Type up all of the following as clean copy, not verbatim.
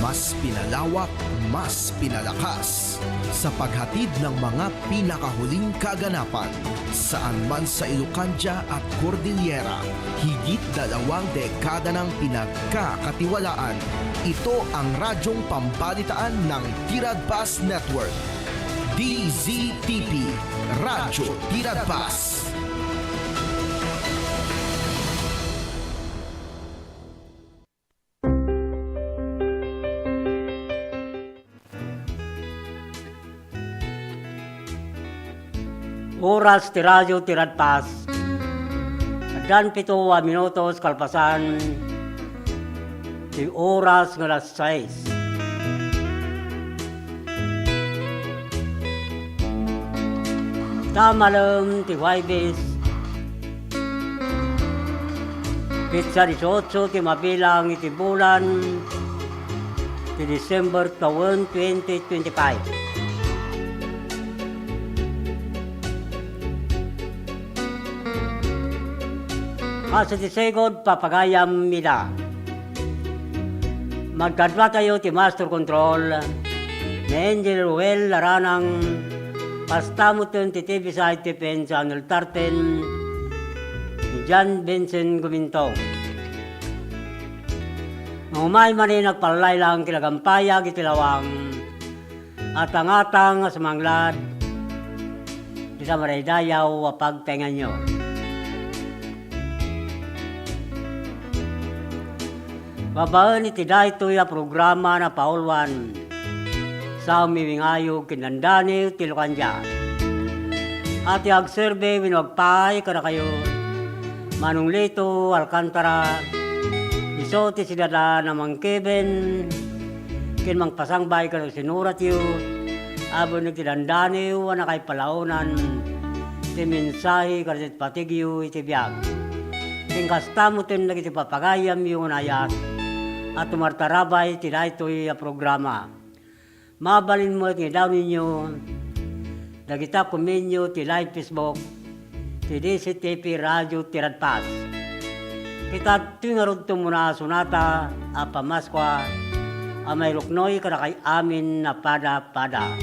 mas pinalawak, mas pinalakas sa paghatid ng mga pinakahuling kaganapan saan man sa Ilocania at Cordillera. Higit 2 dekada ng pinagkakatiwalaan. Ito ang radyong pambalitaan ng Tiradpas Network. DZTP, Radyo Tiradpas. Oras ti Radyo Tiradpas. Adan 7 minutos kalpasan ti oras ng alas 6. Tamalam ti Huwebes. Pitsa 18 ti mabilang iti bulan ti December taon 2025. Sa tisegod, papagayam nila. Magkadwa tayo ti Master Control na Angel Ruel Laranang pastamutin ti TV Side Tipen Channel 13 ni John Vincent Gumintong. Ngumay man nagpalay lang kinagampayag itilawang at angatang sa manglad di sa maraydayaw wapagtengan nyo. Babaan iti daytoy a programa na paulwan sa umiwingayog kinandani ti Ilocania. At iagserbe winagpay kada kayo Manong Lito Alcantara iso ti sidada na mangkeben kin mangpasangbay kada sinurat yu abon iti dandani wana kay palaunan ti mensahe kada iti patigyo iti biyag. Tingkastamutin nagiti papagayam yung ayat at tumartarabay ti daytoy a programa. Mabalin mo ti daw ninyo dagita kumenyo ti live Facebook ti DZTP Radio Tiradpas. Kita tingarod to muna sunata a pamaskwa a may luknoy kada kay amin na pada-pada.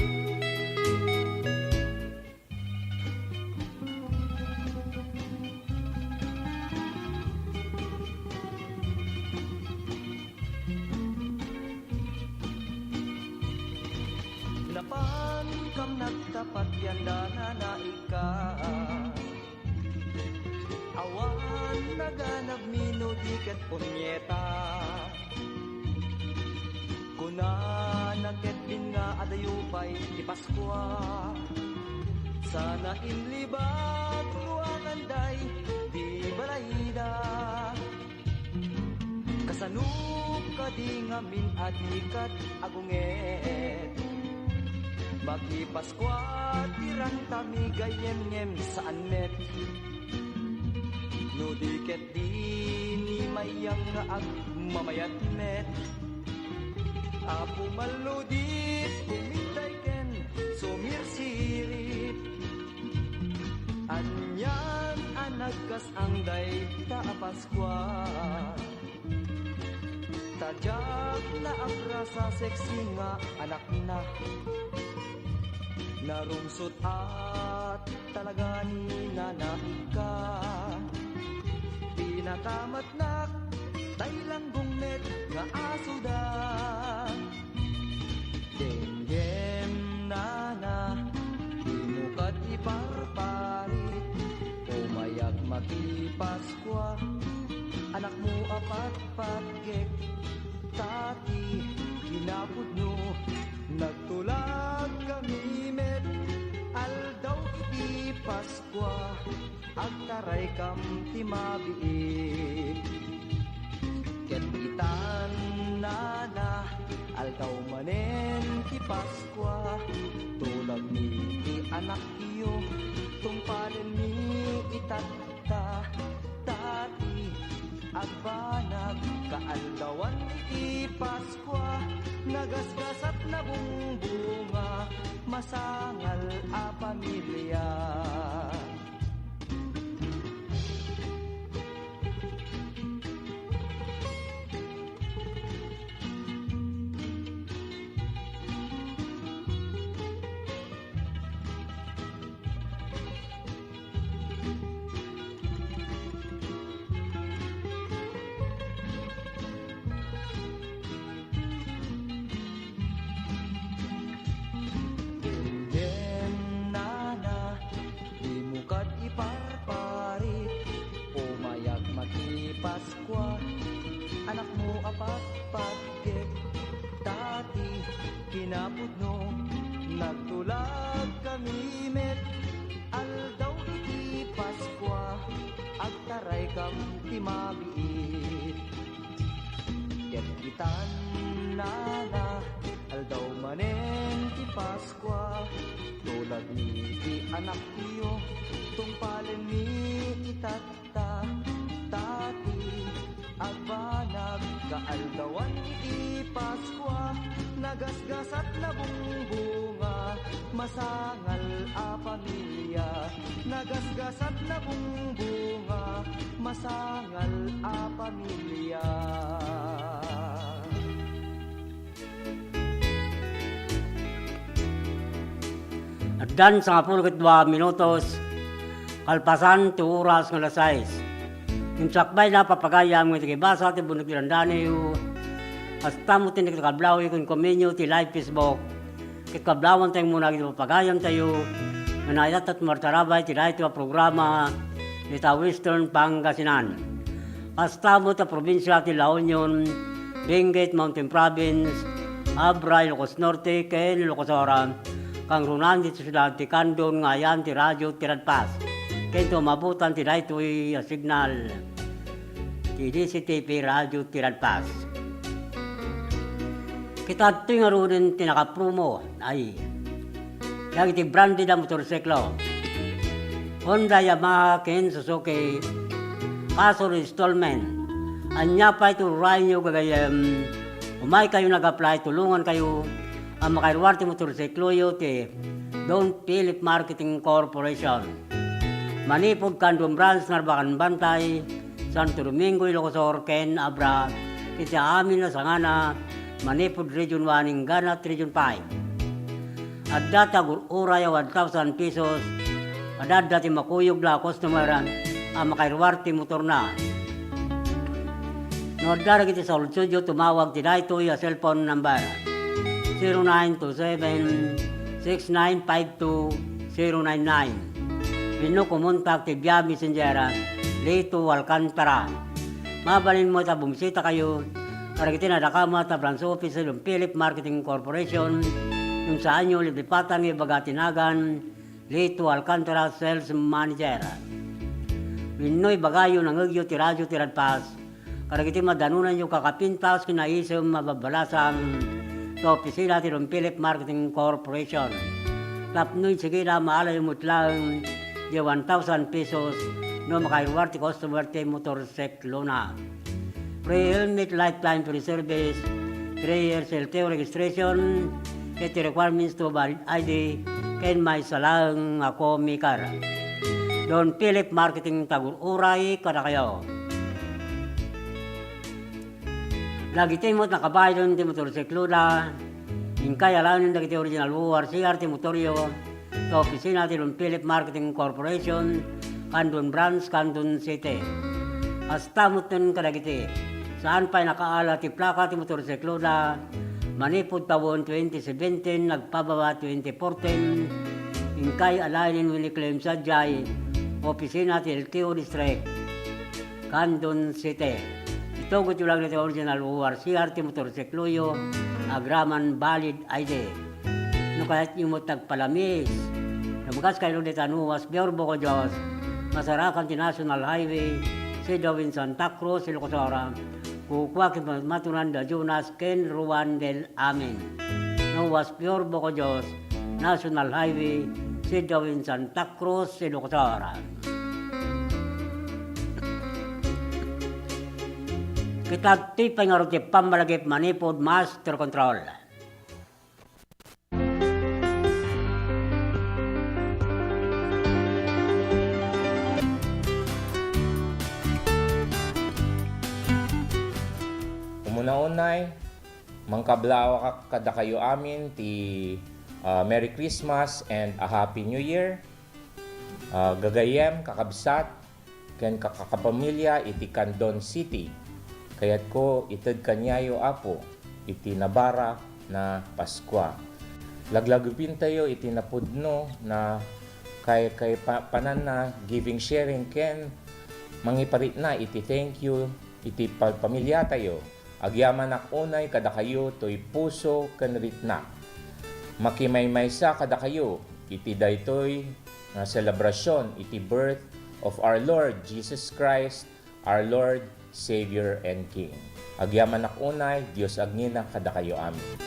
Napan kam nagtapat yanda na ika awan naganap minodiket punyeta kuna naket bin nga adayupay di Paskwa sana inlibat ruangan day di balayda kasanuk kadi ngamin adikat agunget Bagi Paskwa, tirang tami gayem-ngem sa anet. Nudiket di ni mayang nga ag mamayat met. Apo maludit, kumitay ken, sumirsirit. Anyan anagkas ang day ta Paskwa. Tajak na abrasa seksi nga anak na. Narungsot at talaga ni nanahig ka Pinakamat nak taylang gungmet nga asuda Denggem nana Imukat iparparit Umayag makipaskwa Anak mo apat patgek Tati ginapod no Nagtulag kami met Aldaw iti Paskwa Agtaray kam timabiit Ket itan nana Aldaw manen ti Paskwa Tulag ni ti anak iyo Tungpalen ni itatta Tati agbanag Kaaldawan iti Paskwa Nagasgas at nabumbunga Masangal a pamilya kinapudno nagtulag kami met aldaw iti Paskwa agtaray kam timabiit ket kitan nana aldaw manen ti Paskwa tulad ni ti anak niyo tungpalen ni itatta tati agbanag kaaldawan iti Paskwa nagasgasat na bungbunga masangal a pamilya nagasgasat na bungbunga masangal a pamilya. At dan sa 12 minutos, kalpasan ti oras nga alas 6. Yung sakbay na papagayam ng tikibasa ti bunag tilandaniyo, hasta mo tinik kablaw yung komenyo ti live Facebook, kit kablawan tayong muna ito papagayam tayo, manayat at martarabay ti live programa ni ta Western Pangasinan. Hasta mo ta probinsya ti La Union, Benguet Mountain Province, Abra, Ilocos Norte, ken Ilocos Ora, kang runan dito sila ti Kandon, ngayan ti radyo ti Radpas. Kento mabutan ti daytoy signal ti DCTV radyo ti Radpas. Kita ito nga rin tinakapromo ay yung iti branded na motorsiklo. Honda, Yamaha, Ken, Suzuki, Pasor installment. Anya pa ito rayo gagayam. Umay kayo nag-apply, tulungan kayo ang makairwarte motorsiklo yo ti Don Philip Marketing Corporation. Manipod Kandong Branch, Narbacan Bantay, Santo Domingo, Ilocos Sur, Ken, Abra, iti amin na sangana, Manipod Region 1, Inganat Region 5. At data uray 1,000 pesos, at dati makuyog la customer ang makairwarte motor na. No darag iti sa studio tumawag ti daytoy a cellphone number 0927-6952-099. Pino kumontak ti Via Messenger Lito Alcantara. Mabalin mo ta bumisita kayo para kita nadakama ta branch office ng Philip Marketing Corporation yung saan nyo liblipatan ng Bagatinagan Lito Alcantara Sales Manager. Pino'y bagayo ng agyo ti radyo ti Radpas para kita madanunan yung kakapintas kinaisam mababalasang sa opisina ti ng Philip Marketing Corporation. Tapnoy sige na maalay mo lang di 1,000 pesos no makairwar ti customer ti motorsiklo na. Pre-helmet lifetime free service, 3 years LTO registration, iti requirements to valid ID, ken may salang ako mikar. Don Philip Marketing Tagur-Uray, kada kayo. Lagi timot nakabahay doon ti motorsiklo na, ingkay alam yung dagiti original URCR ti motoryo, sa opisina ti Don Philip Marketing Corporation, Kandon Branch, Kandon City. Hasta mo tin kadagiti, saan pa'y nakaala ti plaka ti motorsiklo na, manipod tawon 2017, nagpababa 2014, ingkay alainin wili claim sa Jai, opisina ti LTO District, Kandon City. Ito ko lang nito original URCR ti motorsiklo yo, agraman valid ID. No kahit yung mo tagpalamis, namagas kayo dito nuwas, biorbo ko Diyos, masarakan ti National Highway, si Dawin Santa Cruz, Ilocos Ora, kukwa kimatunanda Jonas Ken Ruan del Amin. Nuwas biorbo ko Diyos, National Highway, si Dawin Santa Cruz, Ilocos Ora. Kita ti pangarot ti pamalagip manipod master control. Umuna-unay, mangkablaw ka kada kayo amin ti Merry Christmas and a Happy New Year. Gagayem, kakabsat, ken kakapamilya iti Kandon City. Kaya't ko itad kanyayo apo iti nabara na Paskwa. Laglagupin tayo iti napudno na kay panan na giving sharing ken mangiparit na iti thank you iti pamilya tayo. Agyaman ak unay kada kayo to'y puso ken ritna. Makimaymaysa kada kayo, iti daytoy nga selebrasyon, iti birth of our Lord Jesus Christ, our Lord, Savior, and King. Agyaman unay, Dios agnina kada kayo amin.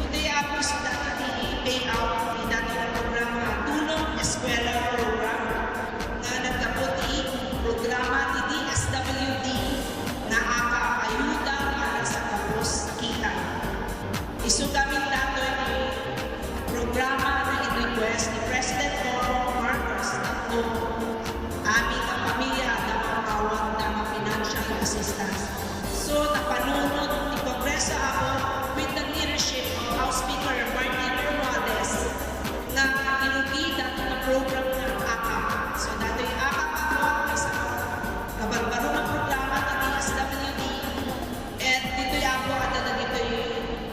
Hindi ako sa dati payout ni dati ng programa Tulong Eskwela Program nga nagkaputi programa ni DSWD na ayuda para sa kapos kita. Isugamin nato ni programa na in-request ni President Bongbong Marcos tatlo amin ang pamilya na makawag ng financial assistance. So, napanunod ni Kongreso ako with the leadership of House Speaker Martin Romualdez na inugida ng program ng AKAP. So, dati yung AKAP ako sa kabarbaro ng programa ng DSWD at dito ako at dito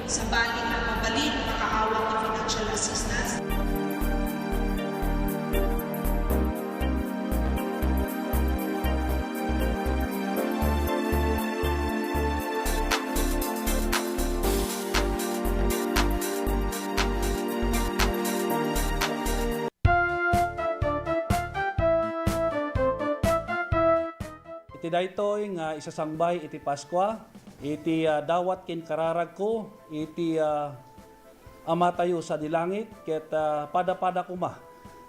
sa bali na mabalik makaawag ng financial assistance. Iti daytoy nga isasangbay iti Paskwa, iti dawat kin kararag ko, iti ama tayo sa dilangit, ket pada-pada kuma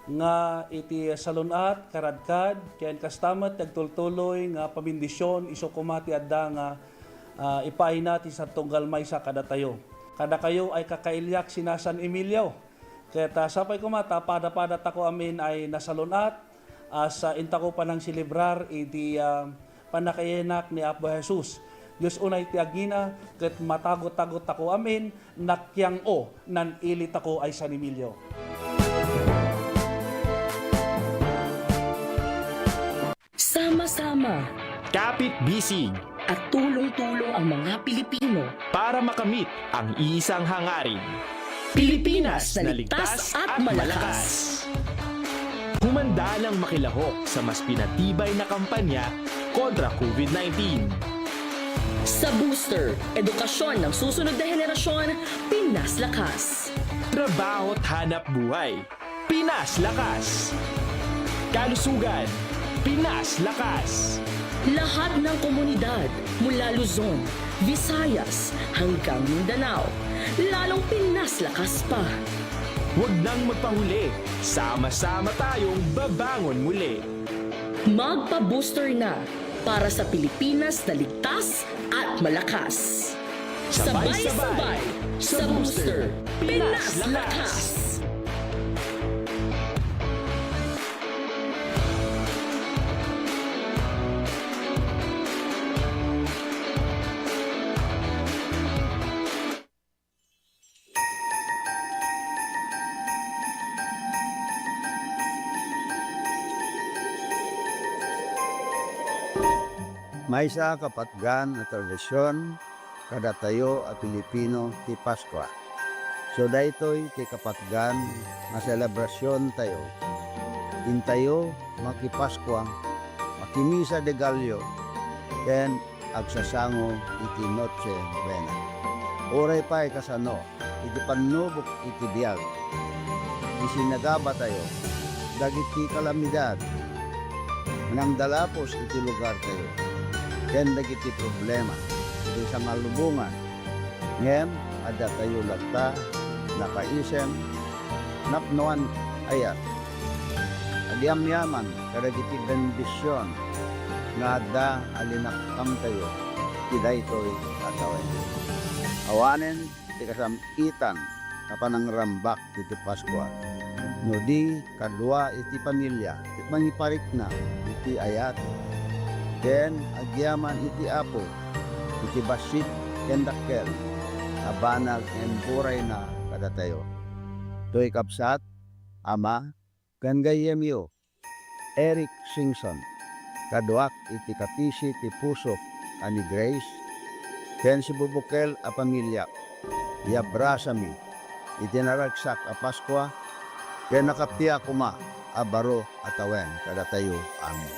nga iti salunat, karadkad, ken kastamat nagtultuloy nga pamindisyon, iso kumati adda nga ipaay ti sa tunggal may sa kada tayo. Kada kayo ay kakailyak sina San Emilio. Ket sapay kumata, pada-pada tako amin ay nasalunat, sa inta ko pa nang silibrar iti panakayenak ni Apo Jesus. Diyos unay ti agina, ket matagot-tagot ako amin, nakyang o, nan ilit ako ay San Emilio. Sama-sama Kapit-bisig at tulong-tulong ang mga Pilipino. para makamit ang isang hangarin. Pilipinas na ligtas at malakas. Humanda ng makilahok sa mas pinatibay na kampanya kontra COVID-19. Sa booster, edukasyon ng susunod na henerasyon, Pinas Lakas. Trabaho't hanap buhay. Pinas Lakas. Kalusugan. Pinas Lakas. Lahat ng komunidad mula Luzon, Visayas hanggang Mindanao. Lalong Pinas Lakas pa. Huwag nang magpahuli. Sama-sama tayong babangon muli. Magpa-booster na para sa Pilipinas na ligtas at malakas. Sabay-sabay sa booster, Pinas Lakas. May sa kapatgan na tradisyon kada tayo a Pilipino ti Paskwa. So daytoy ti kapatgan na selebrasyon tayo. Intayo makipaskwa, makimisa de Gallo, ken agsasango iti Noche Buena. Oray pa'y kasano, iti panubok iti biyag. Isinagaba tayo, dagiti kalamidad, manang dalapos iti lugar tayo. Ken dagiti problema iti sa malubungan. Ngem adda tayo latta nakaisem napnoan ayat. Agyam-yaman kadagiti bendisyon nga adda alinakam tayo ti daytoy atawen. Awanen ti kasam-itan kapanang rambak iti Paskwa. No di kadua iti pamilya, mangiparik na iti ayat. Ken agyaman iti Apo, iti basit ken dakkel, abanag en buray na kadatayo. Toy kapsat, ama, ken gayemyo, Eric Singson, kaduak iti kapisi ti pusok ani Grace, ken si Bubukel a pamilya, yabrasami, iti naragsak a Paskwa, ken nakaptiya kuma a baro atawen kadatayo. Amen.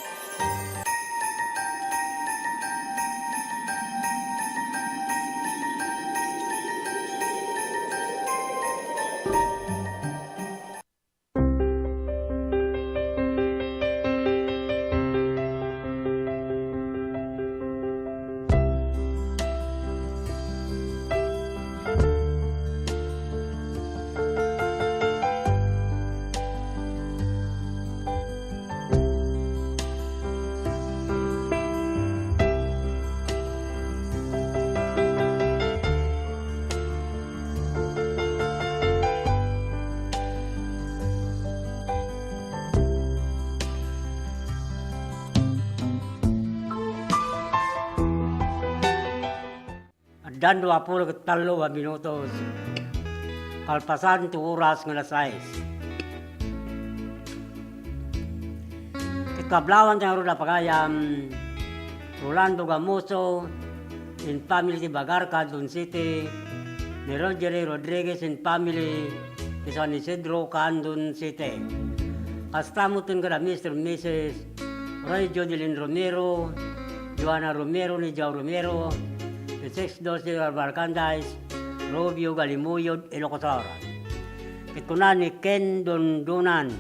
Dan 23 minutos. Kalpasan ti oras nga alas 6. Kablawan tayo rin na pagayam Rolando Gamuso in family ti Bagarca, Don City, ni Rogery Rodriguez in family ti San Isidro, Candon City. Kastamutin ka na Mr. and Mrs. Roy Jodelyn Romero, Joanna Romero ni Joao Romero, the 612 Barcandays, Robio Galimuyod, Ilocosora. Kitunan ni Ken Dondonan,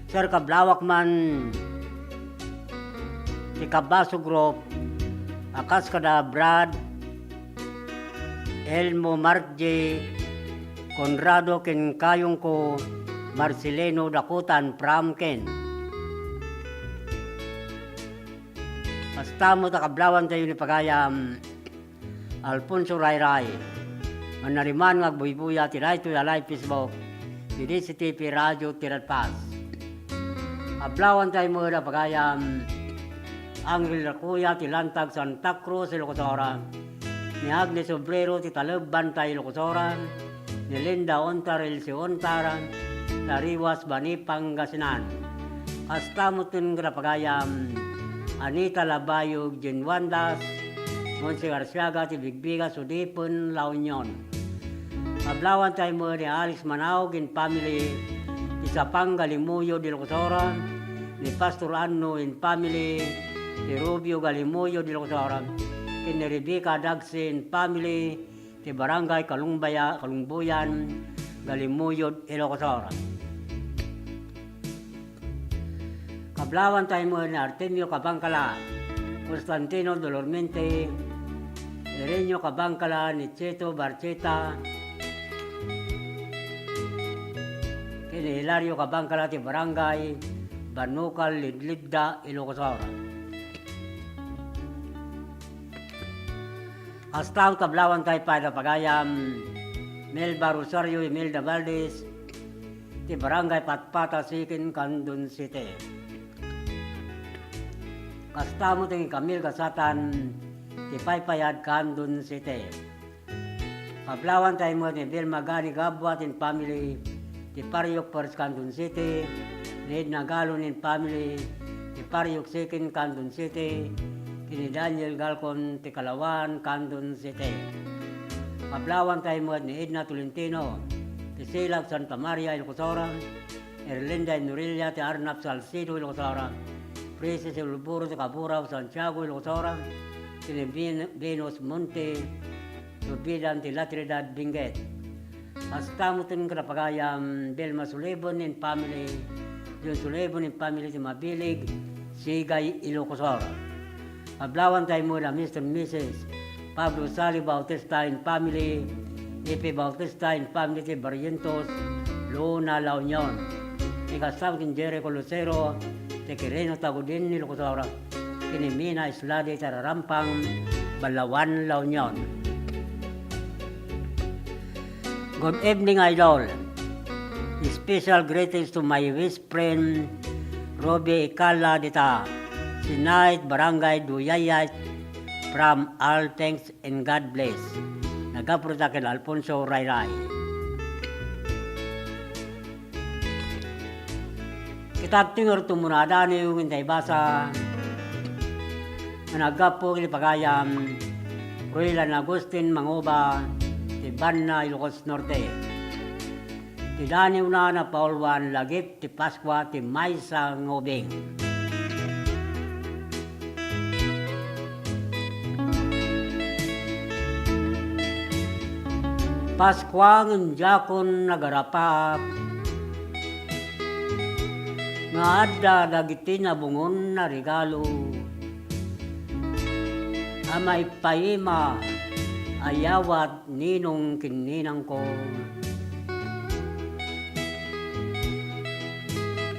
Sir Kablawak man, si Kabaso Group, Akas Kada Brad, Elmo Mark J, Conrado Ken Kayong ko, Marcelino Dakutan from Ken. Basta mo takablawan tayo ni Pagayam, Alfonso Rayray, manariman magbuybuya tiray to live Facebook, dili si TV Radio Tiradpas. Ablawan tayo mo na Pagayam, Angel Rakuya tilantag Santa Cruz, Ilocosora, ni Agnes Obrero titalagban tayo Ilocosora, ni Linda Ontaril si Ontaran, Tariwas Bani Pangasinan. Hasta mo tin ka Pagayam, Anita Labayog, Jinwandas, Monsi Garciaga, Tibigbiga, Sudipon, La Union. Mablawan tayo mo ni Alex Manaog in family, Isapang Galimuyo de Locosora, ni Pastor Anno in family, ni Rubio Galimuyo de Locosora, ni Rebecca Dagsi in family, ni Barangay Kalungbuyan, Galimuyo de Locosora. Kablawan tayo mo ni Artemio Cabangcala, Constantino Dolormente, Irenio Cabangcala, ni Cheto Barcheta, kini Hilario Cabangcala ti Barangay, Banukal, Lidlidda, Ilocosora. Hasta kablawan tayo pa na Pagayam, Melba Rosario, Imelda Valdez, ti Barangay Patpata, Sikin, Candon City. Kastamo ting Camille Kasatan, ti Paypayad, Candon City. Kablawan tayo mo ni Bill Magani Gabwat in family, ti Pariok First Candon City, Red Nagalon in family, ti Pariok Second Candon City, kini Daniel Galcon, ti Kalawan, Candon City. Kablawan tayo mo ni Edna Tolentino, ti Silag Santa Maria, Ilocosora, Erlinda Nurilya, ti Arnap Salcido, Ilocosora, Princess Ulburo sa Caburaw, Santiago, Ilocosora, kini Venus Monte, Lubidan, ti La Trinidad, Benguet. Hasta mo tin Pagayam, Belma Sulebon in family, John Sulebon in family, ti Mabilig, Sigay, Ilocosora. Ablawan tayo muna Mr. and Mrs. Pablo Sali Bautista in family, Epe Bautista in family, ti Barrientos, Luna, La Union. Ikasaw kin Jericho Lucero, ti Quireno Tagudin, Ilocosora, kini Mina Islade, Tararampang, Balawan, La Union. Good evening, Idol. Special greetings to my best friend, Robbie Ikala Dita, Sinait Barangay Duyayat from All Thanks and God Bless. Nagapunta kay Alfonso Rayray. Kitab tingor tumunada ni yung hintay basa. Nagapo kay Pagayam Ruilan Agustin Manguba ti Banna Ilocos Norte. Ti Daniw na Paulwan Lagip ti Pasqua ti Maysa Ngobing. Pasqua ng Jakon nagarapap nga adda dagiti na bungon na regalo amay paima ayawat ninong kininang ko.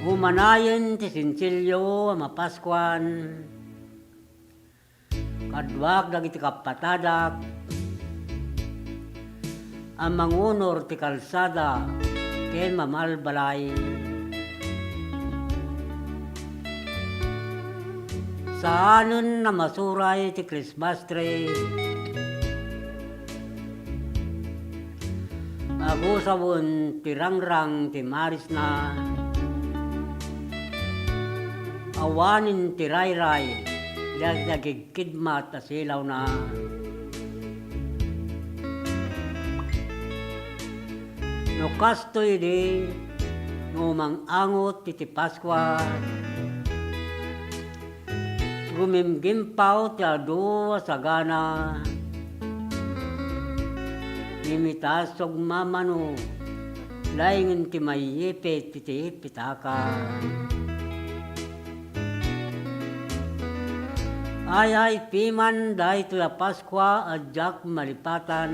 Humanayan ti Sinsilyo ama Paskuan kadwag dagiti kapatadak ang mangunor ti kalsada ken mamalbalay. Saanon na masuray ti Christmas tree. Agusawon ti rangrang ti maris na. Awanin ti rayray. Dagigkidmat ta silaw na. No kastoy di ngumang angot ti Pasqua. Gumimgimpaw ti adu sagana. Nimitasog mamano. Laingin ti mayipit ti pitaka. Ay piman dahi ti Pasqua adjak malipatan.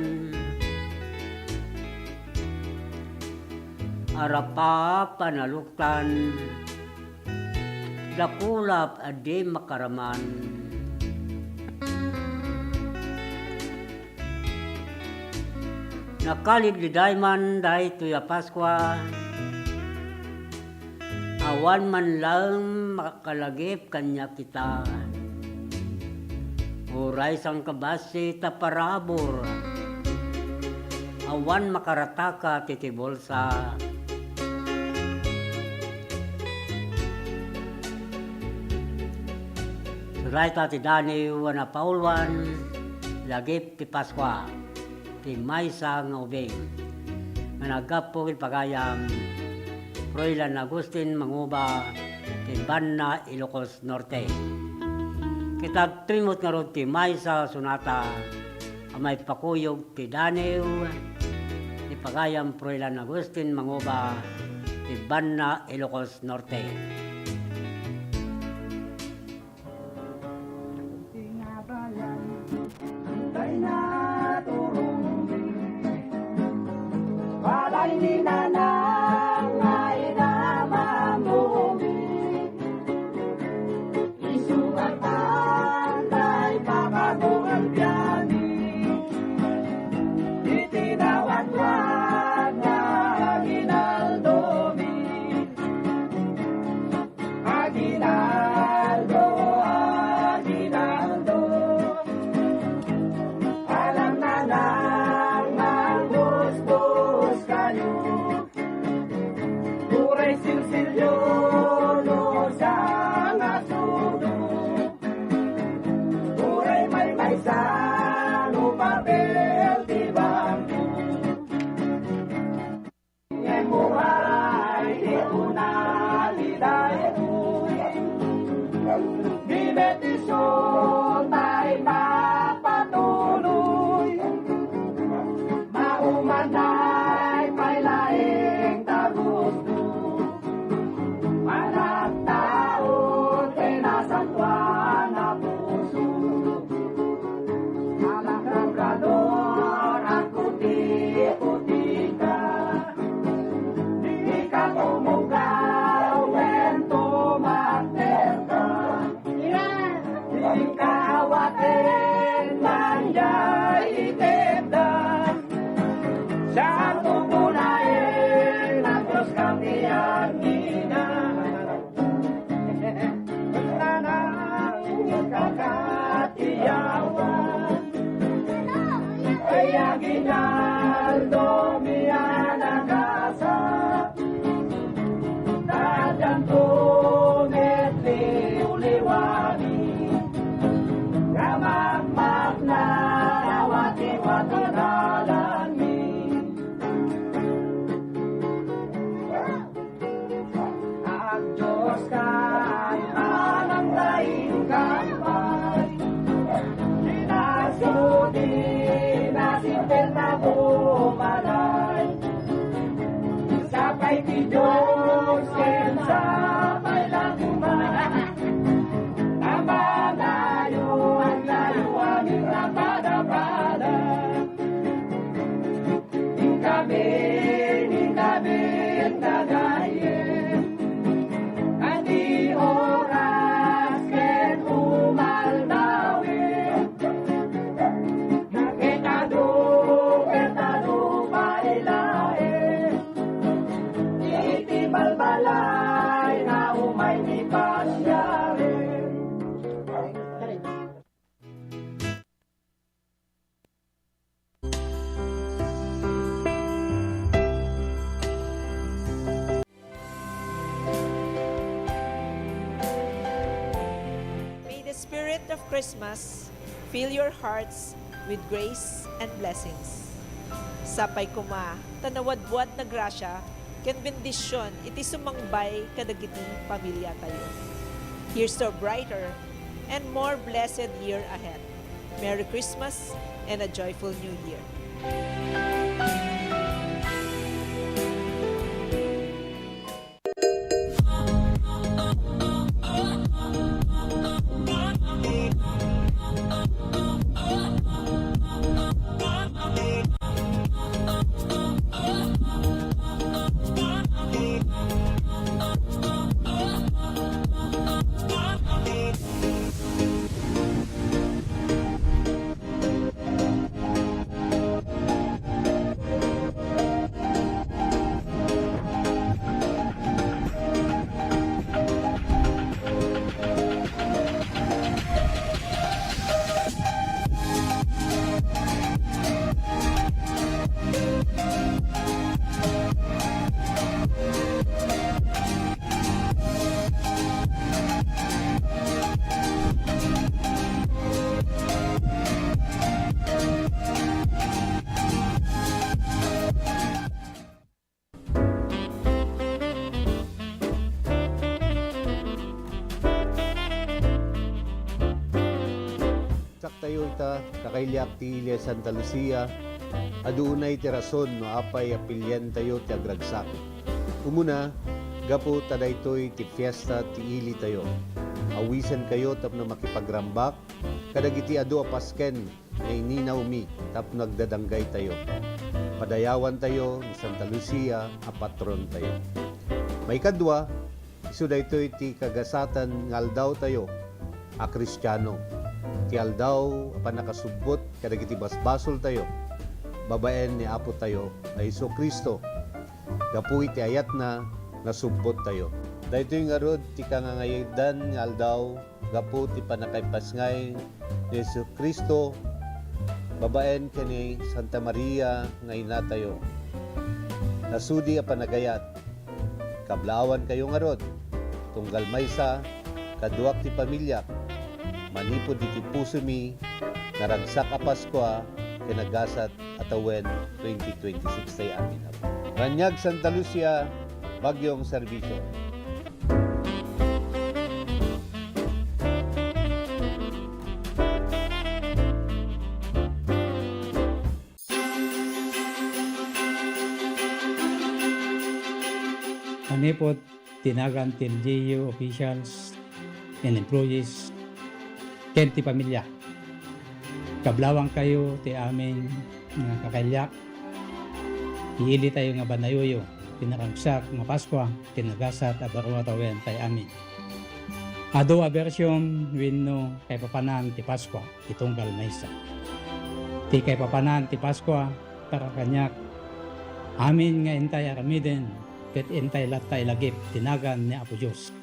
Arapa panaluktan. Dakulap adi makaraman. Nakalid di dayman dahi tuya Pasqua. Awan man lang makalagip kanya kita. Uray sang kabasi taparabor. Awan makarataka titibolsa. Suray ti Daniw na Paulwan, lagip ti Pasqua, ti Maysa Ngobing. Managapo Pagayam, Ruilan Agustin Manguba, ti Banna Ilocos Norte. Kitag trimot nga ron ti Maysa Sunata, amay pakuyog ti Daniw, ti Pagayam Ruilan Agustin Manguba, ti Banna Ilocos Norte. spirit of Christmas fill your hearts with grace and blessings. Sapay kuma, tanawad-buad na grasya, ken bendisyon, iti sumangbay kadagiti pamilya tayo. Here's to a brighter and more blessed year ahead. Merry Christmas and a joyful New Year. Tayo ita, kakailyak ti Ilia Santa Lucia, adunay ti rason no apay apilyan tayo ti agragsak. Umuna, gapo tadaytoy ti fiesta ti ili tayo. Awisan kayo tapno makipagrambak, kadagiti adu apasken na ininaw mi tapno nagdadanggay tayo. Padayawan tayo ni Santa Lucia, a patron tayo. May kadwa, iso daytoy ti kagasatan ngaldaw tayo, a Kristiyano. Ti aldaw apan nakasubbot kadagiti basbasol tayo. Babaen ni Apo tayo na Hesus Kristo. Gapuy ti ayat na nasubbot tayo. Daytoy nga rod ti kangangayedan nga aldaw gapu ti panakaypasngay ni Hesus Kristo. Babaen kani Santa Maria nga ina tayo. Nasudi a panagayat. Kablaawan kayo nga rod. Tunggal maysa kaduak ti pamilya. Manipod iti puso mi, naragsak a Paskwa, kinagasat atawen 2026 tayo amin. Ranyag Santa Lucia, Bagyong Serbisyo. Manipod, tinagan til LGU officials and employees ken ti pamilya. Kablawang kayo ti amin nga kakailyak. Iili tayo nga banayoyo, pinaragsak nga Paskwa, kinagasat at barwa tawen tayo amin. Ado a version wenno kay papanan ti Paskwa, itunggal maysa. Ti kay papanan ti Paskwa, para kanyak, amin nga intay aramiden, ket intay latay lagip, tinagan ni Apo Diyos.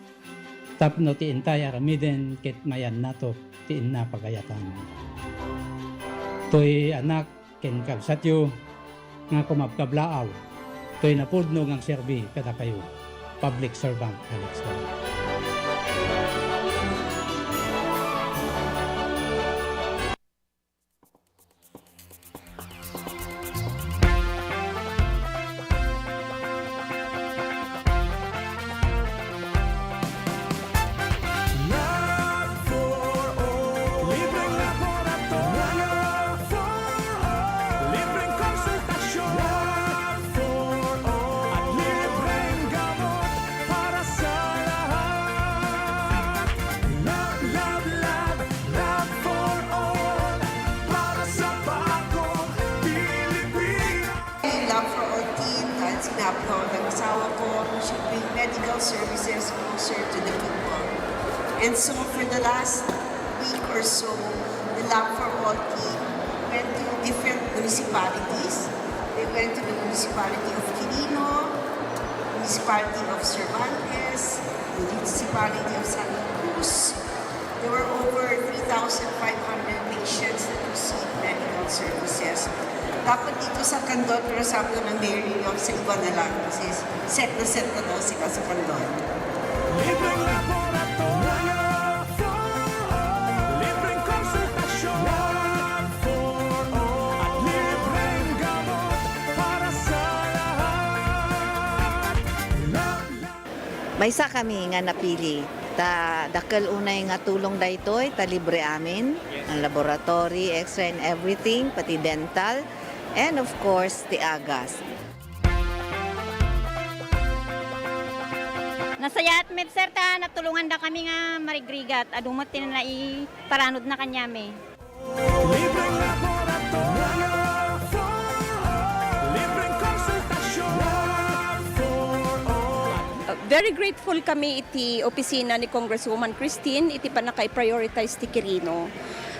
Tapno ti intay aramiden, ket mayan nato, ti inna pagayatan. Toy anak ken kabsatyo nga kumapkablaaw. Toy napudno ngang serbi kada kayo. Public servant Alex Wang. Medical services closer to the people. And so for the last week or so, the Lab for All team went to different municipalities. They went to the municipality of Quirino, municipality of Cervantes, the municipality of Santa Cruz. There were over 3,500 patients that received medical services. Dapat dito sa Candon, pero sabi ko ng Mary yung sa iba na lang kasi set na daw sila sa Candon. Maysa kami nga napili. Dakal unay nga tulong daytoy, ta libre amin. Ang laboratory, X-ray and everything, pati dental. And of course, the agas. Nasaya at med sir ta natulungan da kami nga marigrigat adumat na iparanod na kanyame. Libreng laboratorio for all. Libreng konsultasyon for all. Very grateful kami iti opisina ni Congresswoman Christine iti panakay-prioritize ti Quirino.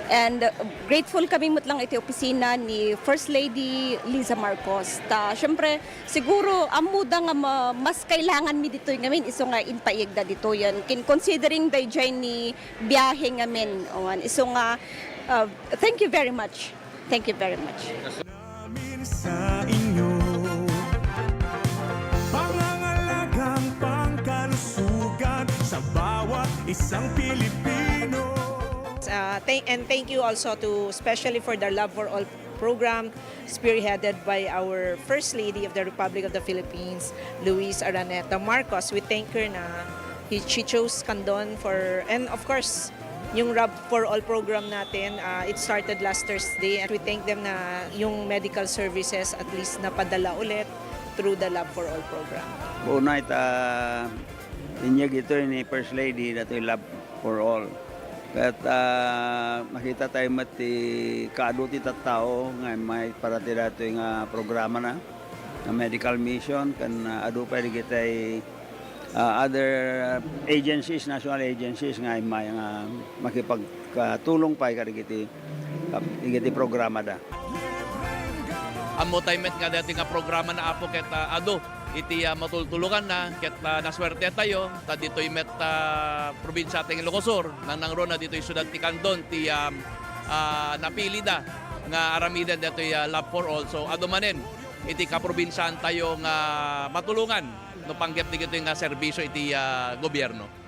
And grateful kami lang iti opisina ni First Lady Liza Marcos. Siyempre, siguro amuda nga mas kailangan mi dito ngamin iso nga inpaigda dito yan. Considering day dyan ni biyahe ngamin. Iso nga, thank you very much. Thank you very much. Namin sa inyo pangangalagang pangkalusugan sa bawat isang Pilipino. And thank you also to especially for the Love for All program spearheaded by our First Lady of the Republic of the Philippines, Luis Araneta Marcos. We thank her na she chose Candon for, and of course, yung Love for All program natin, it started last Thursday, and we thank them na yung medical services at least napadala ulit through the Love for All program. Una inyag ito ni First Lady na ito Love for All. At makita tayo mati kaaduti tattao nga may parati dato yung programa na medical mission kan adu pa kita other agencies, national agencies nga may makipagtulong pa ikiti programa da. Amo tayo met nga dati nga programa na apo ket adu iti matultulungan na ket naswerte tayo ta ditoy met probinsya ting Ilocosur nang rona ditoy syudad ti Candon ti napili da nga aramiden ditoy Love for All. So adu manen iti kaprobinsyan tayo nga matulungan no panggep ti nga serbisyo iti gobyerno.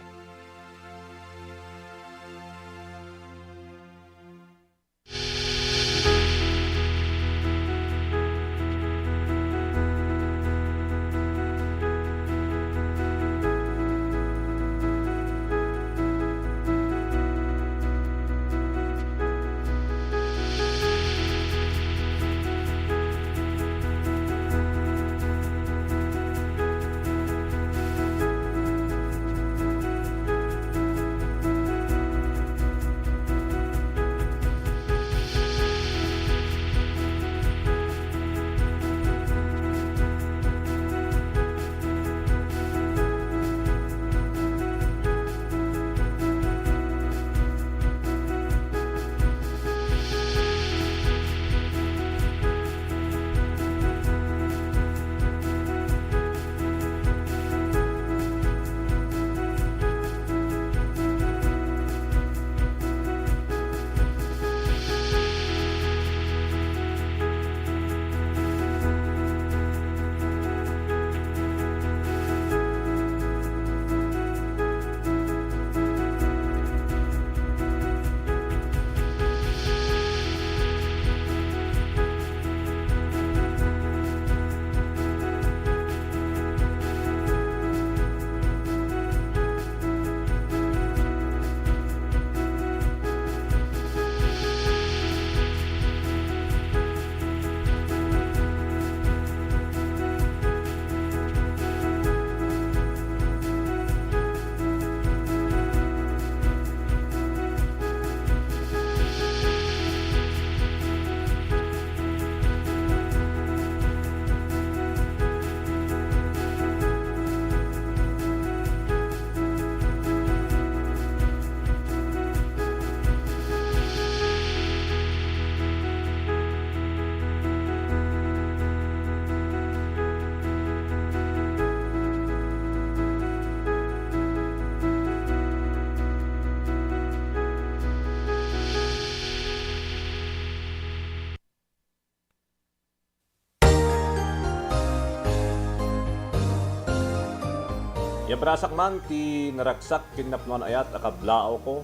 Yabrasak man ti naragsak kinapnuan ayat akablao ko.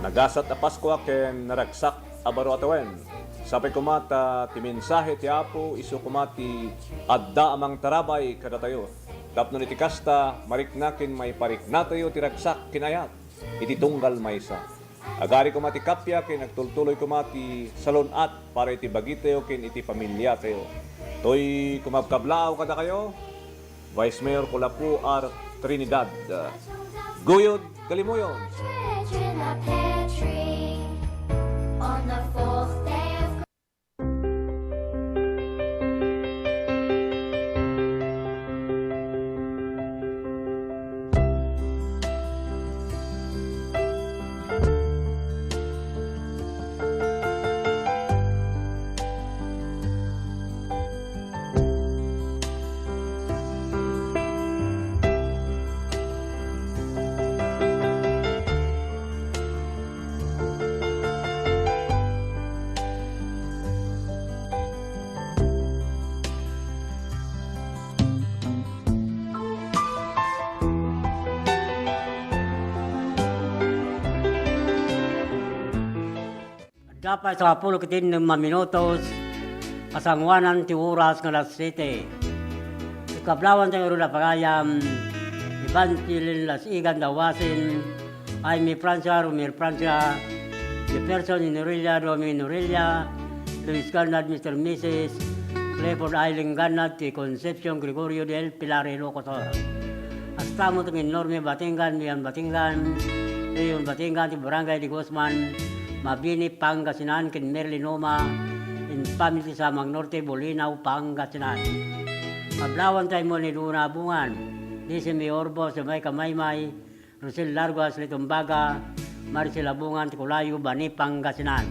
Nagasat a Pasko ken naragsak abaro atawen. Sapay kumata ti mensahe ti Apo isu kumati adda amang tarabay kada tayo. tapno iti kasta, mariknakin may parikna tayo tiragsak kinayat, iti tunggal maysa. Agari ko mati kapya, kin nagtultuloy ko mati salonat, para iti bagi tayo, kin iti pamilya tayo. To'y kumabkablao kada kayo, Vice Mayor Colapu R. Trinidad. Guyod, Kalimuyon. Dapat sa 10 minutos, pasangwanan ti oras ng alas 7. Ikablawan tayo rin na pagayam, Evangelin las igan dawasin, ay mi Francia, Rumir Francia, the person in Aurelia, Romy Aurelia, Luis Garnad, Mr. Mrs., Clifford Eileen Garnad, ti Concepcion Gregorio del Pilar Ilocosor. Hasta mo itong enorme Batingan, Mian Batingan, Leon Batingan, ti Barangay di Guzman, Mabini, Pangasinan, kin Merlinoma, in family sa Magnorte, Bolinaw, Pangasinan. Pablawan tayo mo ni Luna Bungan, di si Miorbo, si May Kamaymay, Rosel Larguas, Litumbaga, Maricela Bungan, Tikulayo, Bani, Pangasinan.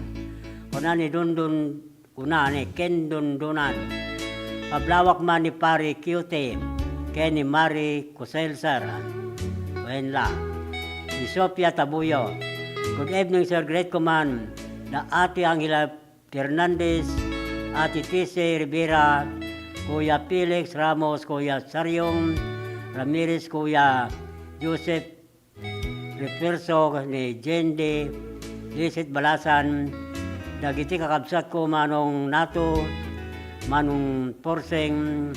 Kuna ni Dundun, kuna ni Ken Dundunan. Pablawak man ni Pari Cute, Ken ni Mari Kuselsar, Wenla, ni Sophia Tabuyo. Good evening, Sir Great Command, na Ate Angela Fernandez, Ate Tise Rivera, Kuya Felix Ramos, Kuya Saryong Ramirez, Kuya Joseph Reperso, ni Jende, Lisit Balasan, dagiti kakabsat ko Manong Nato, Manong Porseng,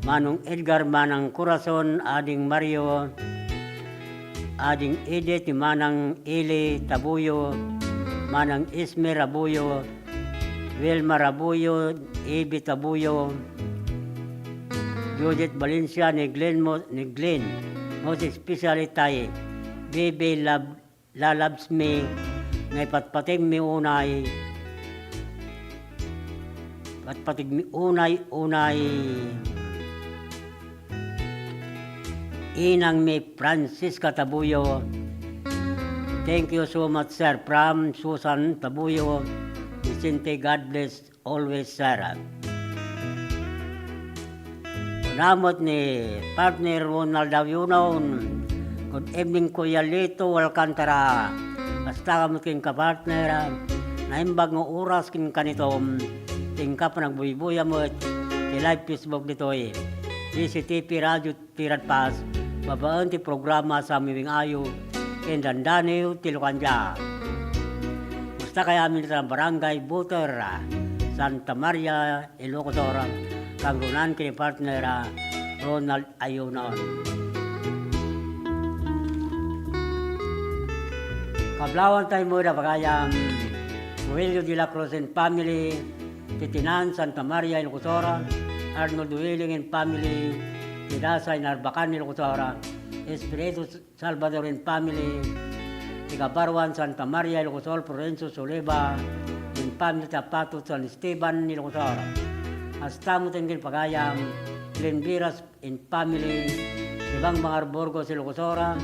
Manong Edgar, Manang Corazon, Ading Mario, Ading Edith, Manang Ili Tabuyo, Manang Isme Rabuyo, Wilma Rabuyo, Ibi Tabuyo, Judith Valencia, ni Glenn, most especially tayo, Baby Lalabs Me, ngay patpating mi unay, patpating mi unay, Inang mi Francisca Tabuyo. Thank you so much, sir. From Susan Tabuyo, Vicente, God bless always, Sarah. Namot ni partner Ronald Aviunon. Good evening, Kuya Lito Alcantara. Basta kami king kapartner. Naimbag ng oras king kanitom. Tingkap na nagbuibuya mo at live Facebook dito eh. DCTP Radio Tirat Pas. Babaan ti programa sa aming ayo ken Dandaniw, Tilokanja. Basta kaya amin sa barangay Buter, Santa Maria, Ilocosor, kanggunan kini partner Ronald Ayunon. Kablawan tayo muna pagayang Muelio de la Cruz and family, Titinan, Santa Maria, Ilocosor, Arnold Willing and family, Tidasa in Arbacan, Ilocosor, Espiritu Salvador and family, Tigabarwan, Santa Maria, Ilocosor, Florencio Soleva, and family Tapato, San Esteban, Ilocosor. Hasta mo tingin pagayang Glenviras in family, Ibang mga Arborgos, Ilocosor,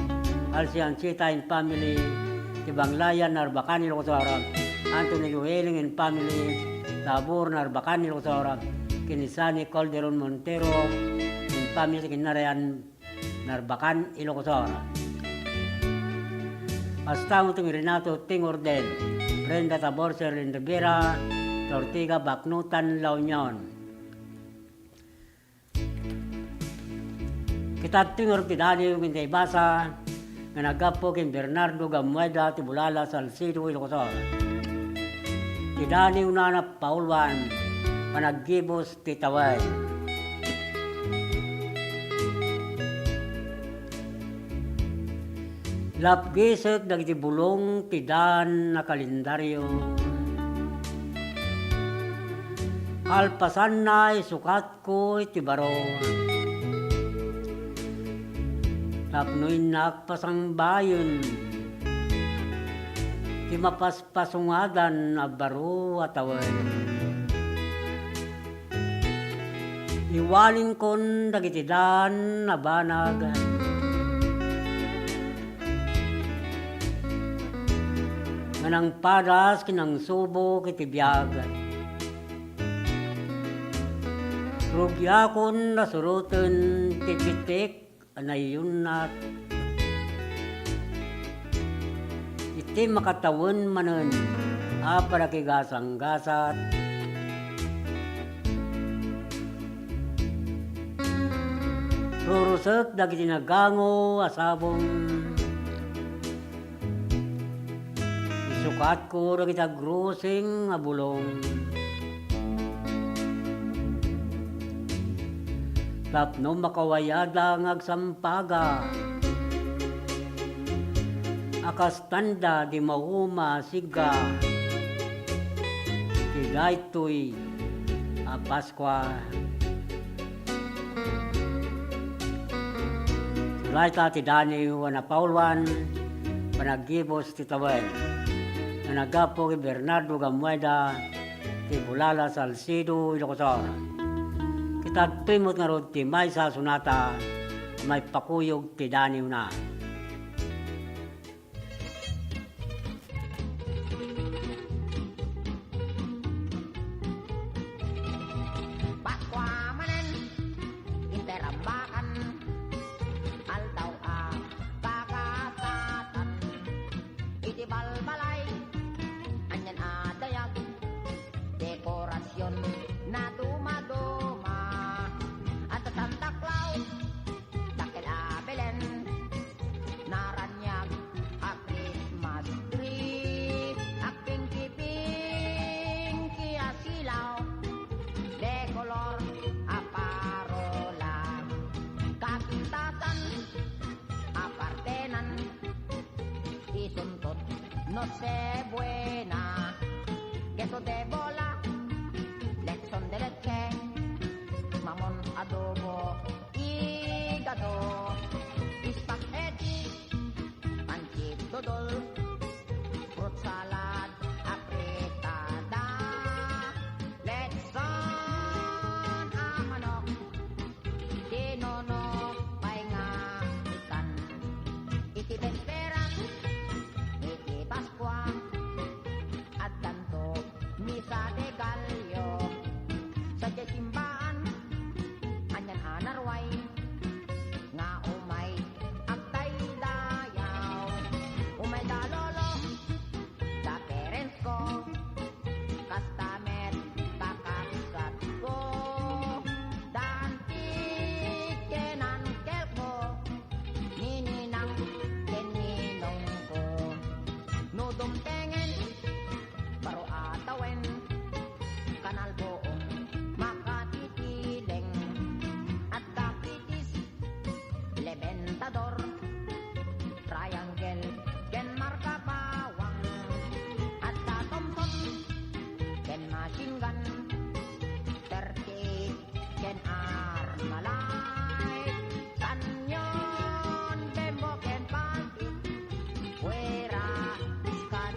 Alciancita in family, Ibang Layan, Arbacan, Ilocosor, Anthony Lueling and family, Tabor, Arbacan, Ilocosor, Kinisani, Calderon, Montero, in family, Kinarayan, Narbacan, Ilocosor. Hasta mo itong Renato Tingorden, Brenda Taborser, Rivera, Tortiga, Baknutan, La Union. Kita tingor tidali yung hindi basa, nga nagapo kin Bernardo Gamueda, Tibulala, Salcido, Ilocosor. Tidali unanap Paulwan, Panagibos, Titaway. Lapgisek dagiti bulong ti dan na kalendaryo. Kalpasan na isukat ko iti baro. Tapnoy nakpasang bayon. Ti mapaspasungadan na baro at awen. Iwalin kon dagiti dan na banag. Nang padas kinang subo kiti biyag. Rugyakon nasurutan tipitik anayon nat. Iti makatawan manen para kigasang-gasat. Rurusek dagiti nagango asabong. Isukat ko na kita grosing nga bulong. Tapno makawayada ng agsampaga. Akas tanda di mauma siga. Tidaytoy a Paskwa. Sulay ta ti Daniel na Paulwan. Panagibos ti Tawen. Na nagapo kay Bernardo Gamueda, ti Bulala Salcido, Ilocosor. Kitagpimot nga rod ti may sa sunata, may pakuyog ti Daniel na. Na dumaduma at sa Santa Claus dakil a Belen naranyag a Christmas tree a pinky a silaw de color a parola kakintasan a partenan isuntot no se buena queso de bola lechon de leche, mamon adobo, hígado, spaghetti, pancit dodol, fruit salad, apretada, lechon a manok, dinonok, painga ikan, iti besperan, iti Paskwa, at kanto, misa de gallo. Sa simbahan, anyan anarway, nga umay agtay dayaw, umay dalolo, da parents ko, kastamet, kakasat ko, dantik kenan kelko, nininang keninong ko, nudong tengen, baro atawen, kanal buong, makatitileng at kapitis lebentador triangle ken marka bawang at sa Thompson ken machine gun 30 ken Armalite sanyon bembo ken palti fuera scan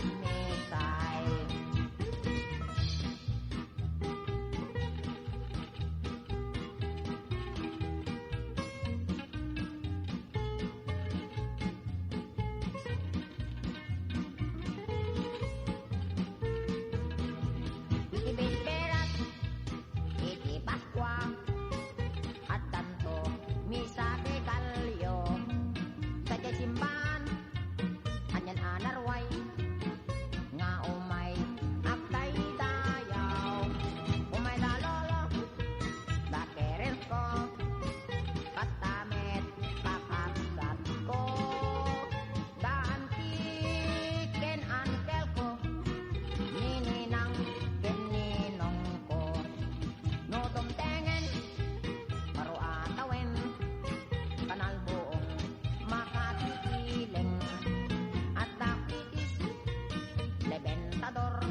Conquistador,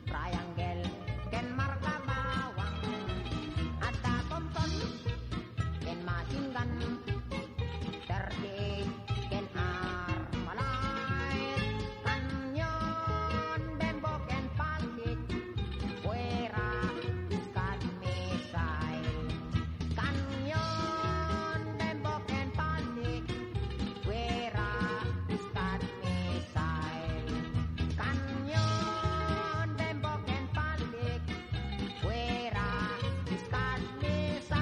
Triangle, ken marka bawang, at Thompson, ken machine gun, 38, ken Armalite, Canyon, Bembo, ken Palkit, Fuera, Scud missile, Canyon, Bembo, ken Palkit, Fuera, Scud missile, Canyon, Bembo, ken Palkit, Fuera, Scud missile.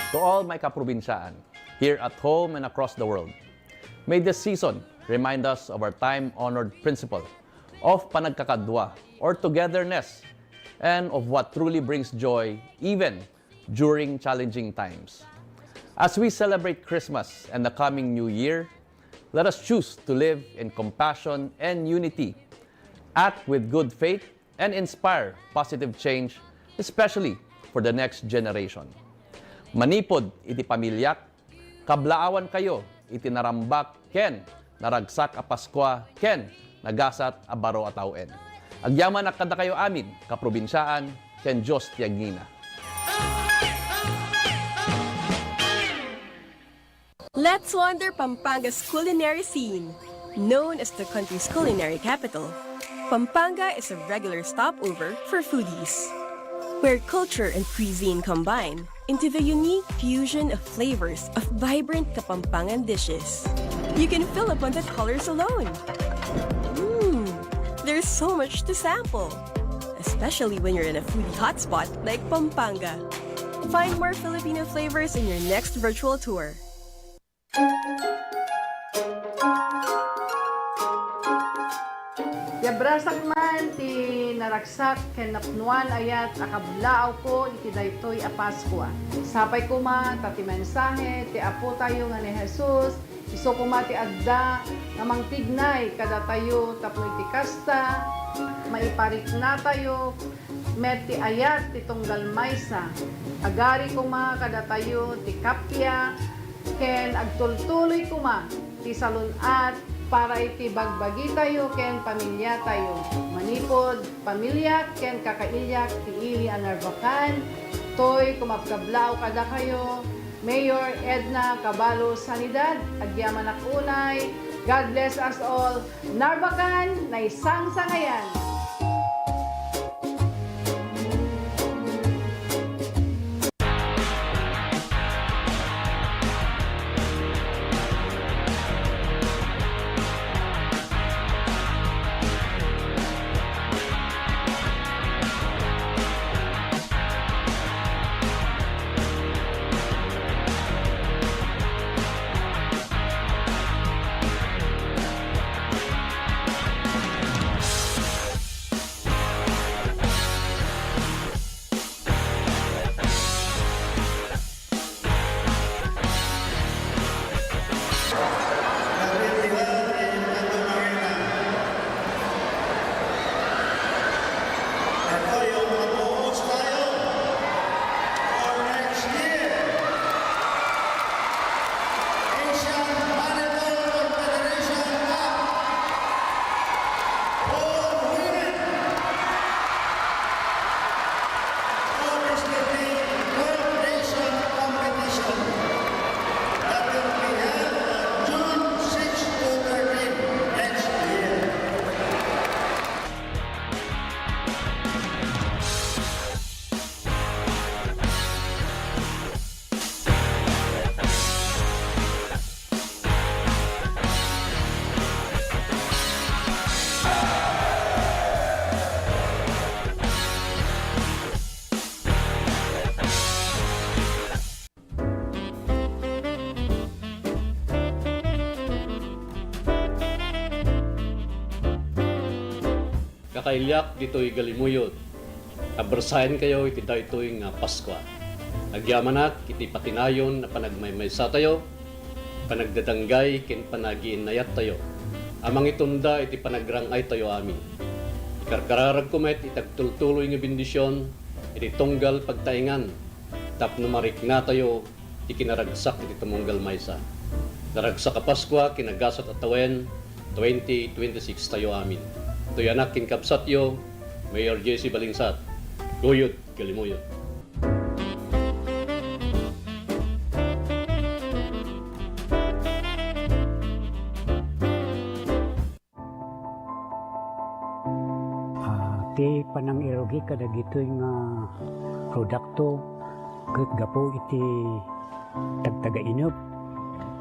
To all my kaprobinsaan, here at home and across the world, may this season remind us of our time-honored principle of panagkakadwa or togetherness and of what truly brings joy even during challenging times. As we celebrate Christmas and the coming New Year, let us choose to live in compassion and unity, act with good faith, and inspire positive change, especially for the next generation. Manipod iti pamilyak, kablaawan kayo iti narambak ken naragsak a Paskwa ken nagasat a baro a tawen. Agyaman kada kayo amin kaprobinsyaan ken Dios ti agngina. Let's wander Pampanga's culinary scene. Known as the country's culinary capital, Pampanga is a regular stopover for foodies, where culture and cuisine combine into the unique fusion of flavors of vibrant Kapampangan dishes. You can fill up on the colors alone. There's so much to sample, especially when you're in a foodie hotspot like Pampanga. Find more Filipino flavors in your next virtual tour. Yabrasak man ti naragsak ken napnuan ayat akablaaw ko iti daytoy a Paskwa. Sapay kuma tati mensahe ti apo tayo nga ni Jesus, iso kuma ti adda nga mangtignay kada tayo tapno iti kasta, maiparik na tayo met ti ayat ti tunggal maysa. Agari kuma kada tayo ti kapya ken agtultuloy kuma ti salunat para iti bagbagi tayo ken pamilya tayo. Manipod, pamilya ken kakailyak ti ili anarbakan. Toy kumapkablao kada kayo. Mayor Edna Cabalo Sanidad, agyaman akunay. God bless us all. Narbakan na isang sangayan. Kakailyak dito'y galimuyod. Abersayan kayo iti daytoy nga Paskwa. Agyamanak iti patinayon na panagmaymaysa tayo, panagdadanggay ken panagiinayat tayo. Amang itunda iti panagrangay tayo amin. Karkararag kumet itagtultuloy nga bendisyon, iti tunggal pagtaingan, tapno marik na tayo, ikinaragsak iti tumunggal maysa. Naragsak ka Paskwa, kinagasat at tawen, 2026 tayo amin. Ito'y anak kinkapsatyo, Mayor J.C. Balingsat, Guyot, Galimuyot. Ti panang irogi kada gitoy nga produkto ket gapo iti tagtaga inup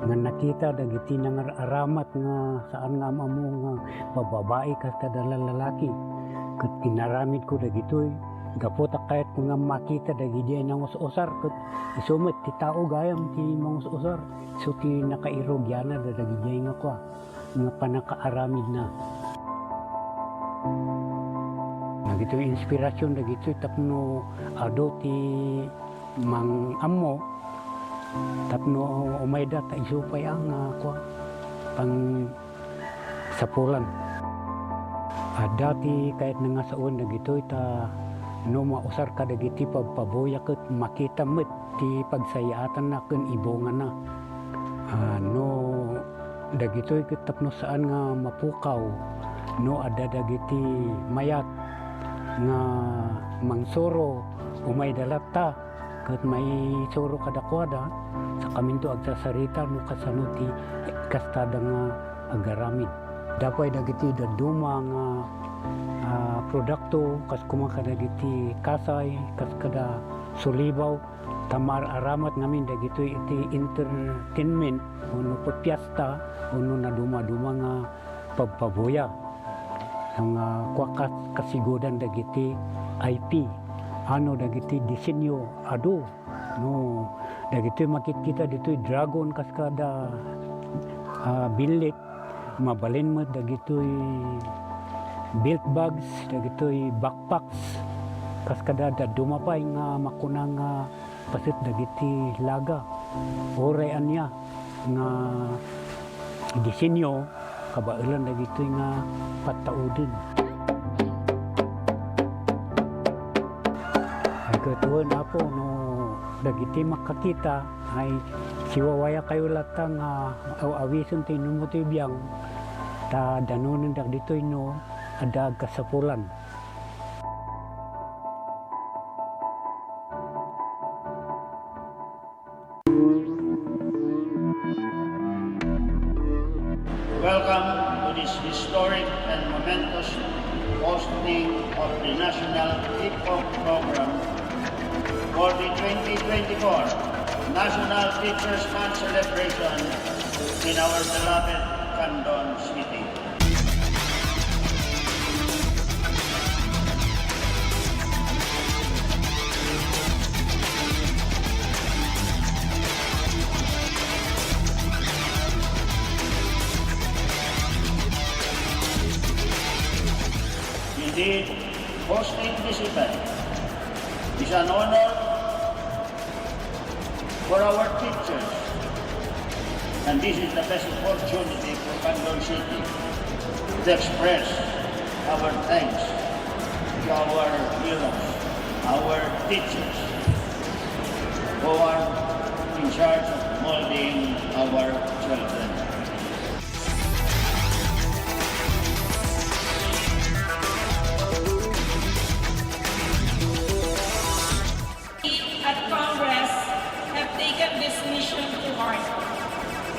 nga nakita dagiti nang aramat nga saan nga amamo nga bababae kas kada lalaki ket pinaramid ko dagitoy gapo ta kahit nga makita dagiti nang usar ket isumet ti tao gayam ti mangusar so ti nakairogyana dagiti nga kwa nga panakaaramid na. Nagito inspirasyon dagito tapno ado ti mang ammo tapno umayda ta isupay ang kwa pang sapulan. Ada ti kahit nga saon dagito ta no mausar ka dagiti pagpaboya ket makita met ti pagsayaatan na ken ibongan na. No dagito ket tapno saan nga mapukaw no ada dagiti mayat nga mangsoro umay dalata ket may soro kadakwada sa kaminto agsasarita no kasano ti kastada nga agaramid dapay dagiti daduma nga produkto kas kumaka dagiti kasay kas kada sulibaw tamar aramat ngamin dagito iti entertainment uno pagpiesta uno na duma-duma nga pagpaboya ang kwakas kasigodan dagiti IP ano dagiti disenyo ado no dagiti makikita dito dragon kaskada bilit mabalin mo dagito belt bags dagito backpacks kaskada daduma pa nga makunang pasit dagiti laga oray anya nga disenyo kabailan dagito nga pataudin. Ay katuon na po no dagiti makakita ay siwawaya kayo latang awison tinumutoy biyang ta danunin dagito no ada kasapulan. Welcome to this historic and momentous hosting of the National Hip-Hop Program for the 2024 National Teachers Month celebration in our beloved Candon City. Indeed, hosting this event is an honor for our teachers, and this is the best opportunity for Candon City to express our thanks to our heroes, our teachers, who are in charge of molding our children.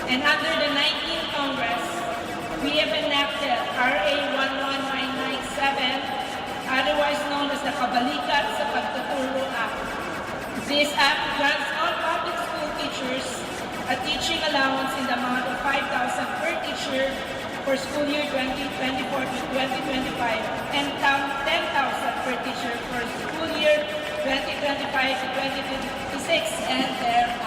And under the 19th Congress, we have enacted RA 11997, otherwise known as the Kabalikat sa Pagtuturo Act. This act grants all public school teachers a teaching allowance in the amount of 5,000 per teacher for school year 2024 to 2025 and 10,000 per teacher for school year 2025 to 2026 and thereafter.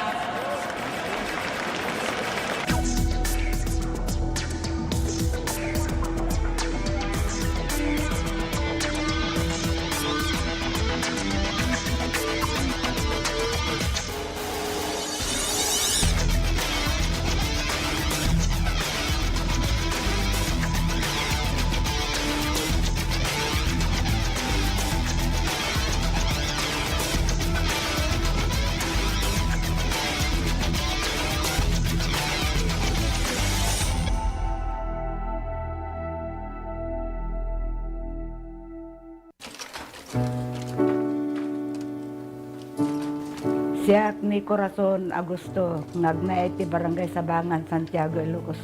Siya ni Corazon Agosto, ngagna iti Barangay Sabangan, Santiago, Ilocos.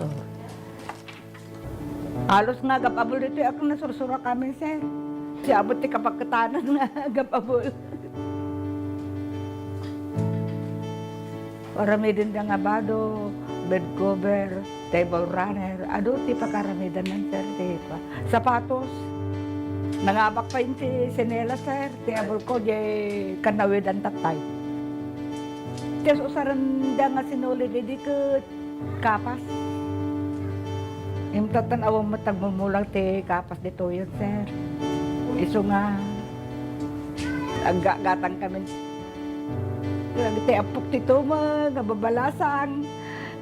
Halos nga gapabol dito ako nasursura kami, sir. Siya abot ti kapagkatanan nga gapabol. Paramidin nga abado, bed cover, table runner, ado ti pakaramidan ng sir, ti pa. Sapatos. Nangabak pa yun ti sinela, sir. Ti abol ko, di kanawid ang tatay. Tiyan usaran da nga sinuli di kat kapas. Yung tatanawa matagmumulang ti kapas dito yun, sir. Iso nga, aggatang kami. Ti apok tito mga babalasan.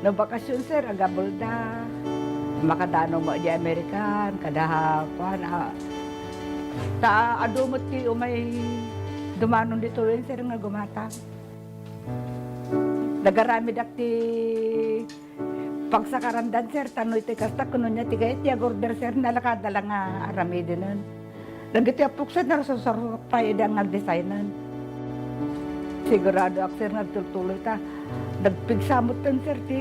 No bakasyon, sir, agabol da. Makadano mo di Amerikan, kadahapan. Ta adumot ti umay dumanon dito yun, sir, nga gumatang. Nagarami dakti pagsakarandan, sir, tanoy ti kasta kuno niya ti gayet ti agorder, sir, nalakadala nga arami dinon. Nagiti apok, sir, narasasarap pa idang nag-designan. Sigurado ak, sir, nagtutuloy ta. Nagpigsamot tan, sir, ti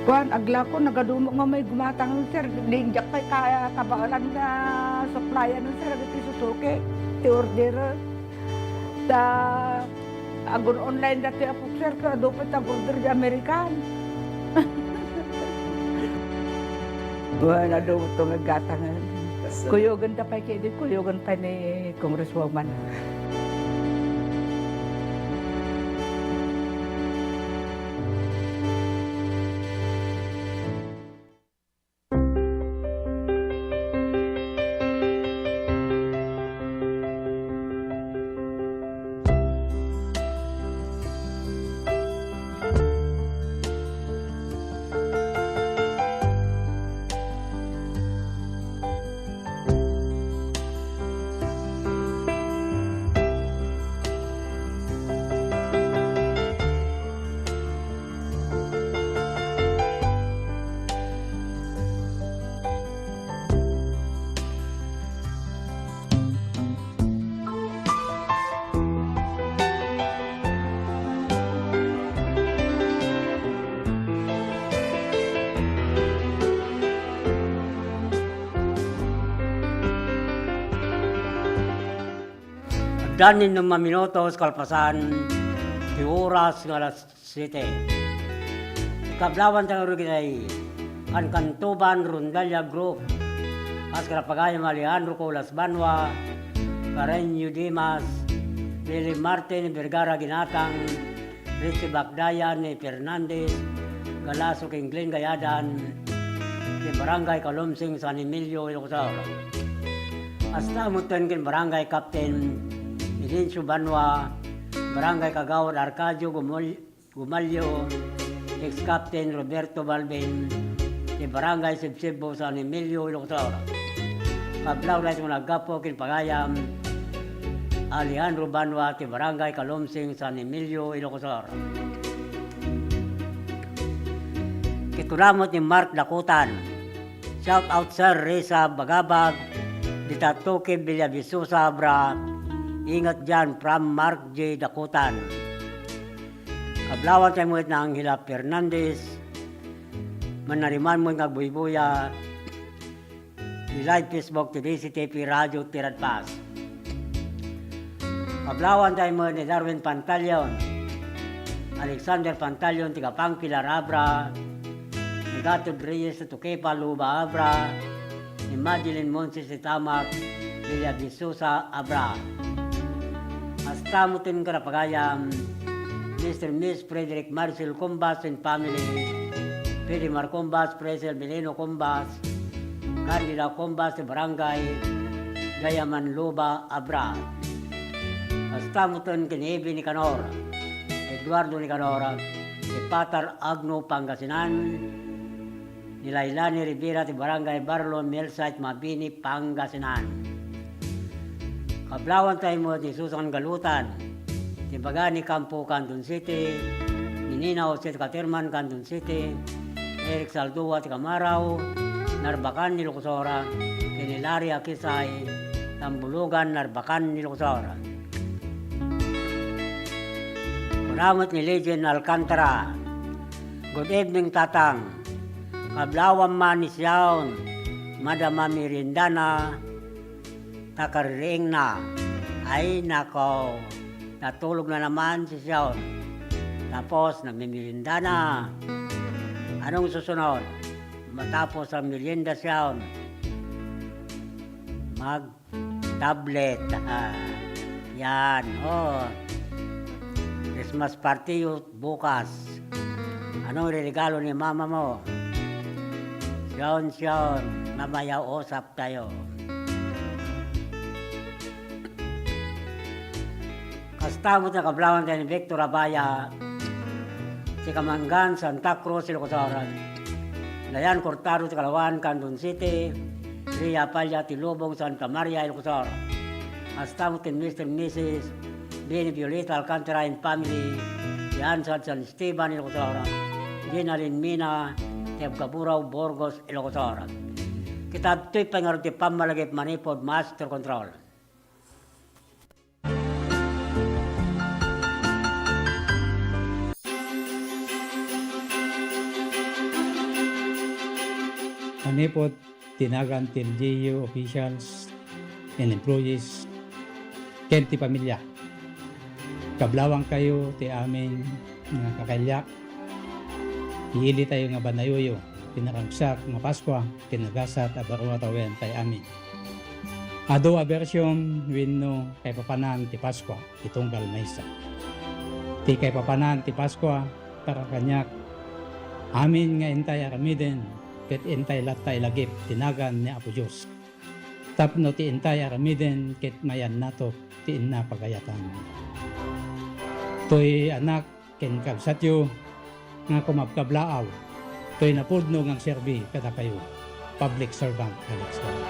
kuan agla ko nagadumok nga may gumatang, sir, lingjak kay kaya kabaalan nga supplyan, sir, ti susuki ti order ta agon online dati apok, sir, ka dapat order di Amerikan. Wala daw ito naggatangan. Kuyogan ta pa kaya kuyogan pa ni Congresswoman. Danin ng maminutos kalpasan ti oras nga alas 7. Kablawan tayo rin ay ang Kantuban Rondalia Group. As karapagayam Alejandro Colas Banwa, Karenyo Dimas, Lili Martin Vergara Ginatang, Rizky Bagdayan ni Fernandez, Galaso Kinglin Gayadan, di Barangay Kalumsing San Emilio, Ilocos. Hasta mutan kin Barangay Captain Ilincio Banwa, Barangay Kagawad Arcadio Gumalyo, Ex-Captain Roberto Balbin, di Barangay Sibsibo San Emilio, Ilocos. Kablaw na itong naggapo kin Pagayam, Alejandro Banwa, di Barangay Kalumsing San Emilio, Ilocos. Kituramot ni Mark Dakutan. Shout out, Sir Reza Bagabag, Dita Toke Villaviso Sabra. Ingat dyan from Mark J. Dakutan. Kablawan tayo mo ng Hila Fernandez. Manariman mo ng Buybuya. Di live Facebook, ti DCTP Radio, Tiradpas. Kablawan tayo mo ni Darwin Pantalion. Alexander Pantalion, tiga Pangpilar Abra. Ni Gato Reyes, Tukepa Luba Abra. Ni Madeline Monses Itamak, Villa Visusa Abra. Hasta mutin karapagayam, Mr. Miss Frederick Marcel Combas and family, Pidi Mar Combas, Presel Mileno Combas, Candida Combas de Barangay, Gayaman Luba Abra. Hasta mutin kinibi ni Canor, Eduardo ni Canora, ni Patar Agno Pangasinan, ni Lailani Rivera de Barangay Barlon Melsite Mabini Pangasinan. Kablawan tayo mo ni Susan Galutan, ni Bagani Campo, Candon City, ni Nina Jose Caterman, Candon City, Eric Saldua, Camaraw, Narbacan, Ilocosora, ni Laria Kisay, Tambulugan, Narbacan, Ilocosur. Kunamot ni Legend Alcantara. Good evening, Tatang. Kablawang manis yaon, Madama Mirindana, takariring na. Ay, nako, natulog na naman si Sion. Tapos, nagmimirinda na. Anong susunod? Matapos ang merienda Sion, mag-tablet. Yan, Christmas party bukas. Anong regalo ni mama mo? Sion, mamaya usap tayo. Kastamot na kablawan tayo ni Victor Abaya, si Kamanggan, Santa Cruz, Ilocosur. Layan Cortado, Kalawan, Candon City, Ria Palya, Tilubong, Santa Maria, Ilocosur. Kastamot ni Mr. and Mrs. Benny Violeta Alcantara and family, si Ansad San Esteban, Ilocosur. Gina Mina, Teb Kaburaw, Burgos, Ilocosur. Kita ito'y pangarot pamalagip manipod master control. Manipod, tinagan til LGU officials and employees, ken ti pamilya. Kablawang kayo ti aming nga kakalyak. Iili tayo nga banayoyo, pinaragsak nga Paskwa, kinagasat at baruatawen tayo amin. Ado a version winno kay papanan ti Paskwa, itunggal maysa. Ti kay papanan ti Paskwa, para kanyak, amin nga intay aramiden, ket intay latay lagip, tinagan ni Apo Diyos. Tapno ti intay aramiden, ket mayan nato, ti inna pagayatan. To'y anak, ken kabsatyo, nga kumabkablaaw, to'y napudno ngang serbi kada kayo, public servant Alex Galan.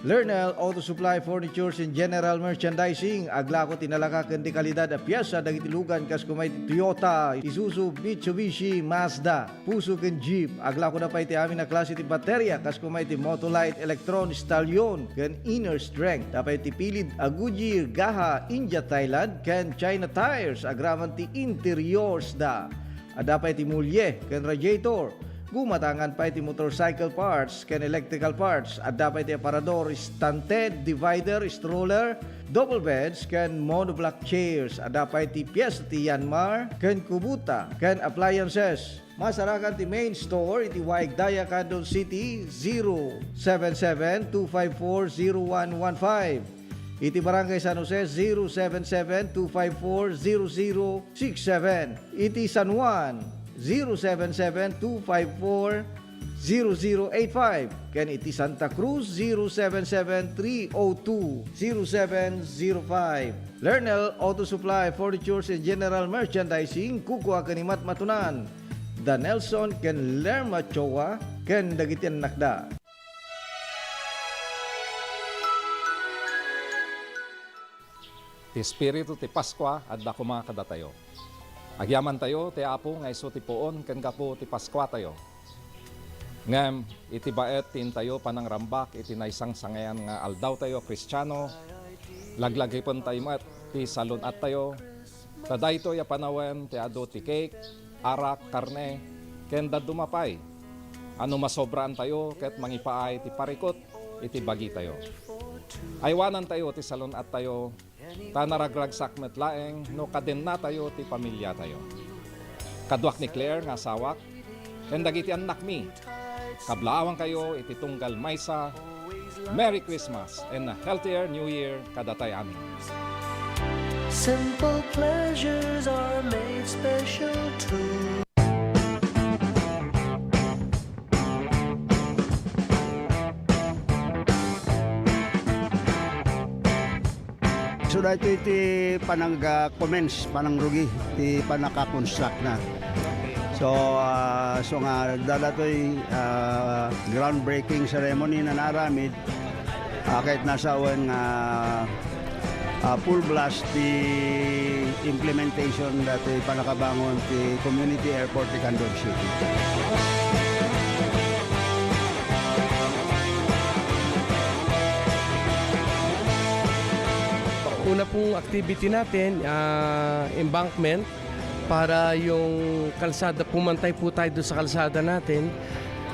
Lernel Auto Supply Furnitures and General Merchandising aglako tinalaka ken di kalidad a piyesa dagiti lugan kas kumay Toyota, Isuzu, Mitsubishi, Mazda, Puso ken Jeep aglako na pay ti amin na klase ti baterya kas kumay ti Motolite, Electron, Stallion ken Inner Strength tapay ti pilid a Goodyear, Gaha, India, Thailand ken China Tires agraman ti interiors da adapay ti mulye ken radiator. Gumatangan pa iti motorcycle parts ken electrical parts at dapat iti aparador, stunted, divider, stroller, double beds ken monoblock chairs at dapat iti piyesa ti Yanmar ken Kubuta ken appliances. Masarakan ti main store iti Waigdaya, Candon City 077-254-0115. Iti Barangay San Jose 077-254-0067. Iti San Juan 077-254-0085. Ken iti Santa Cruz 077-302-0705. Lernel Auto Supply Furnitures and General Merchandising kukuha kanimat matunan. Da Nelson ken Lerma Chowa ken dagitian nakda. Ti Espiritu ti Paskwa adda kuma kadatayo. Agyaman tayo, ti Apo, nga iso ti poon, ken gapo ti Paskwa tayo. Ngem, iti baet tin tayo panang rambak, iti naisang sangayan nga aldaw tayo, Kristiyano, laglagipon tayo mat, ti salon at tayo, taday to ya panawen, ti ado ti cake, arak, karne, ken dadumapay. Ano masobraan tayo, ket mangipaay ti parikot, iti bagi tayo. Aywanan tayo, ti salon at tayo, tanaragragsak met laeng no kaden na tayo ti pamilya tayo. Kadwak ni Claire nga sawak, ken dagiti anak mi. Kablawang kayo iti tunggal maysa. Merry Christmas and a healthier New Year kadatay amin. Simple pleasures are made special too. So dito iti panang-commence, panang-rugi, iti panaka-construct na. So nga dadatoy groundbreaking ceremony na naramid kahit nasa awan full blast the implementation datoy panakabangon ti community airport ti Candon City. una pong activity natin, embankment, para yung kalsada, pumantay po tayo doon sa kalsada natin.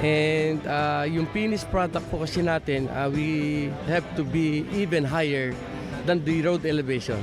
And yung finished product po kasi natin, we have to be even higher than the road elevation.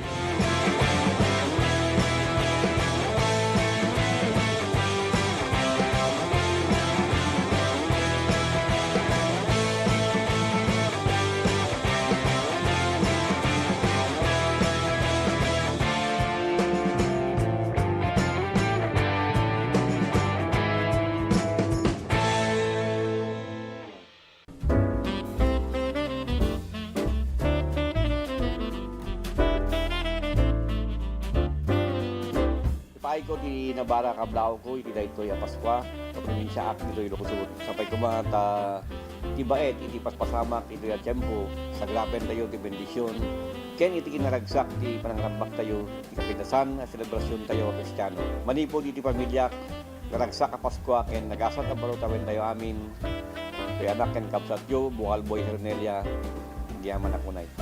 Paay ko di nabara kablao ko, iti daytoy a Paskwa, sa probinsya ak ditoy Ilocos. Sapay ko mata tibaet, iti paspasamak, iti a tiyempo, saglapen tayo ti bendisyon. Ken iti kinaragsak, ti panangrambak tayo, ti kapitasan, a selebrasyon tayo a Kristiyano. Manipod iti pamilyak, naragsak a Paskwa, ken nagasat ang balutawen tayo amin. Kay anak ken kapsatyo, Bukal Boy Hernelia, diyaman ako na ito.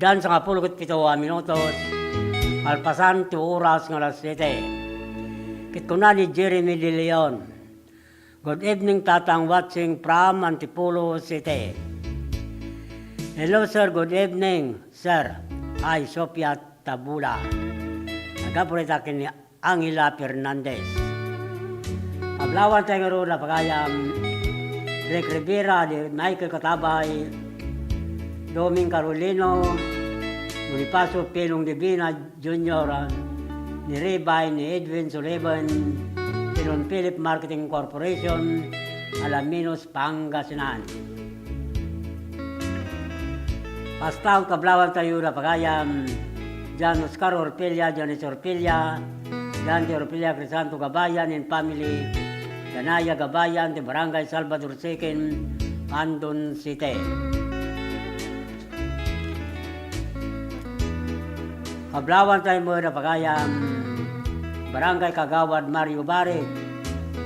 Dan sa 17 minutos, alpasan 2 oras ng alas 7. Kit ko na ni Jeremy De Leon. Good evening, Tatang watching from Antipolo City. Hello sir, good evening. Sir, ay Sofia Tabula. Nagkapulit akin ni Angela Fernandez. Pablawan tayo nga rin na pagayam Rick Rivera, ni Michael Katabay, Doming Carolino, Bonifacio Pelong Divina Jr., ni Rebay, ni Edwin Sullivan, Pilon Philip Marketing Corporation, Alaminos, Pangasinan. Pastaw kablawan tayo na pagayam, Jan Oscar Orpilla, Janice Orpilla, Dante Orpilla, Crisanto Gabayan and family, Danaya Gabayan, de Barangay Salvador Second, Andon City. Kablawan tayo mo na pagayam, Barangay Kagawad Mario Barig,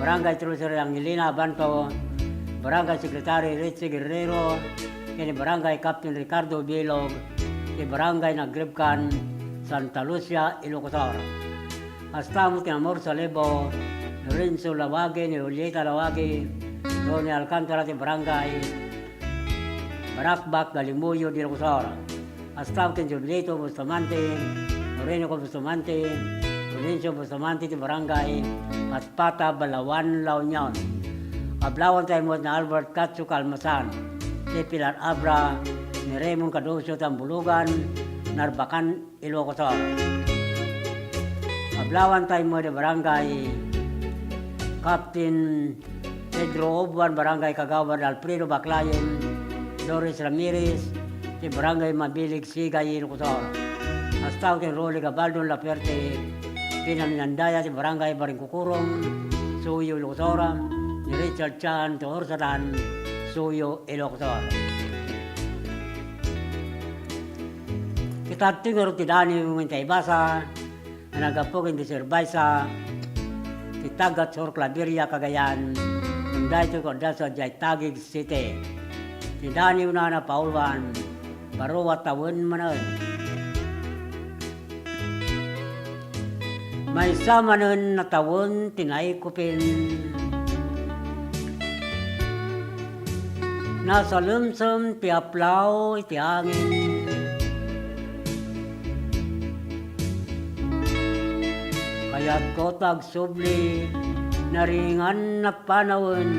Barangay Trusere Angelina Abanto, Barangay Secretary Richie Guerrero, kini Barangay Captain Ricardo Bilog, kini Barangay Nagribkan, Santa Lucia, Ilocos. Hasta mo kinamor sa Lebo, Lorenzo Lawagi, ni Julieta Lawagi, Tony Alcantara, kini Barangay Barakbak, Galimuyo, Ilocos. Hasta mo kinjubilito, Bustamante, Moreno ko Bustamante, Lorenzo Bustamante, kini Barangay Patpata, Balawan, La Union. Kablawan tayo mo na Albert Katsu Kalmasan, si Pilar Abra, ni Raymond Cadosio Tambulugan, Narbacan, Ilocos. Ablawan tayo mo de barangay Captain Pedro Obuan, barangay Kagawan Alfredo Baclayon, Doris Ramirez, di barangay Mabilig Sigay Ilukusor. Hasta ken Rolly Gabaldon Laperte, Pinaminandaya di barangay Baringkukurong, Suyo Ilukusora, ni Richard Chan Toorsadan, Suyo Ilukusor. Kita tingor tidani mungintay basa, na nagapugin di Serbaysa, Kitagat Sor Claveria Cagayan, Munday to Condasa Jay Tagig City. Tidani una na Paulwan, Baruwa Tawon manon. May sama nun na tawon tinay kupin. Nasa lumsum tiaplaw itiangin. Kaya't ko tagsubli, naringan na panahon.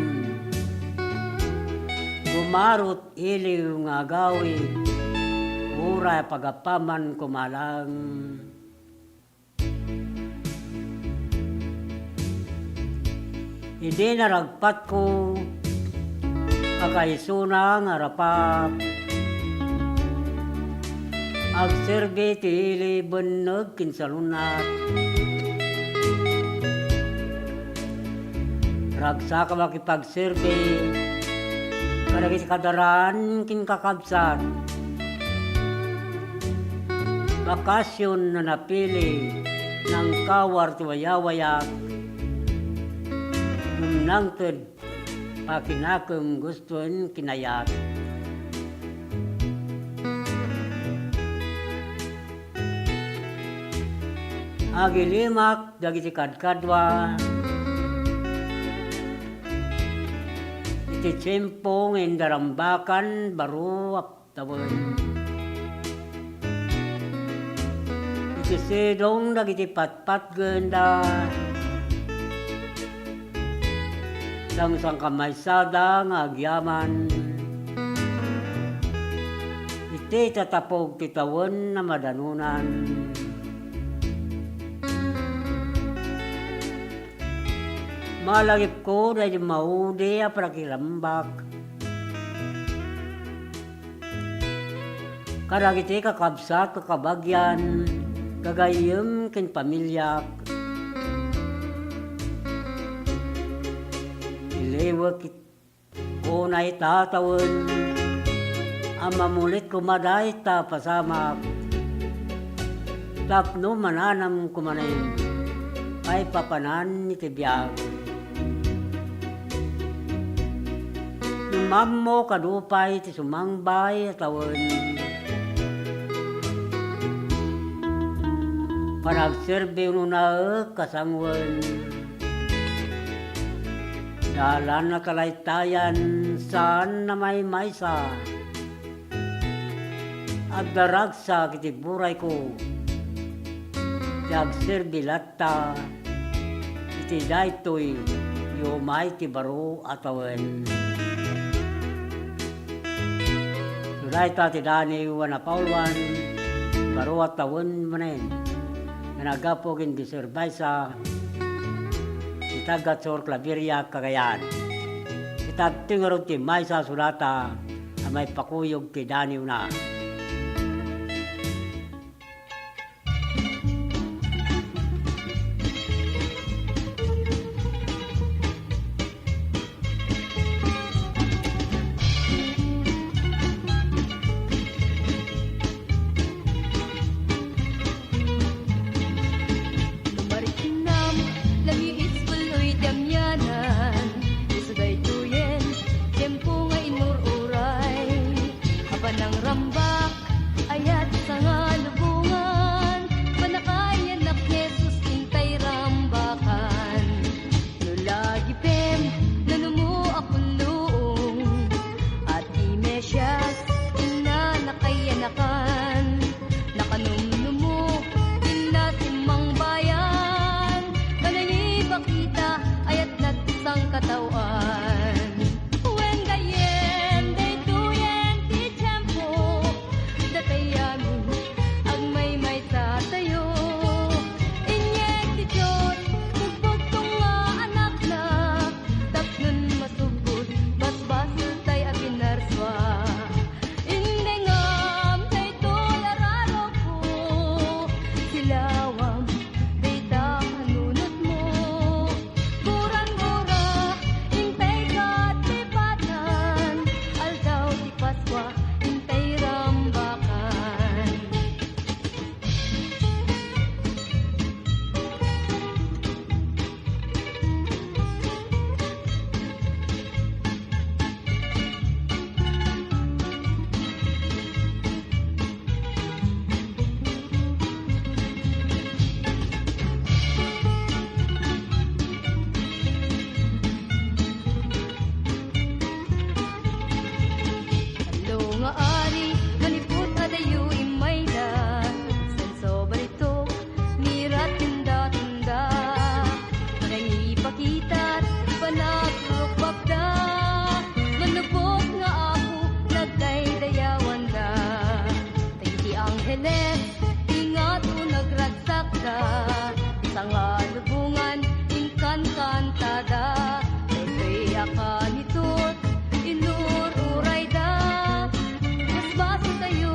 Gumarot iliw nga gawi, uray pagapaman kumalang. Hindi naragpat ko, kakaisuna nga rapak. Agserbi tili beneg kinsalunat. Ragsa ka makipagserbi, karagis kadaran kin kakabsat. Bakasyon na napili ng kawar tiwayawayak. Nangtod pakinakong gustuin kinayat. Agilimak dagiti kadkadwa. Iti tsempong indarambakan baru aptawon. Iti sedong dagiti patpat ganda. Sang kamaysada nga agyaman. Iti tatapog titawon na madanunan. Malagip ko dahil maudi a prakilambak. Karagiti kakabsat kakabagyan, kagayem ken pamilyak. Ilewak unay tatawon, amamulit kumaday ta pasamak. Tapno mananam kumanay, ay papanan ni tibiyag. Numammo kadupay ti sumangbay tawon. Panagserbi na kasangwan. Dalan na kalaytayan saan na may maysa. Agdaragsa kiti buray ko. Agserbi latta. Iti daytoy yumay ti baro atawan. Suday ta ti dani wana Paulwan baro atawan manen. Nagapogin di Serbaysa. Itagat Sor Claveria Cagayan. Itatingorog ti Maysa Sulata may pakuyog ti daniw na. maari maniput adayo imayda senso balito mirat tinda-tinda nangipakita panagpapda manubok nga ako nagdaydayawan da taydi Angeles ingat o nagragsak da sa nga lubungan inkan-kantada to'y akanitut inururay da mas baso tayo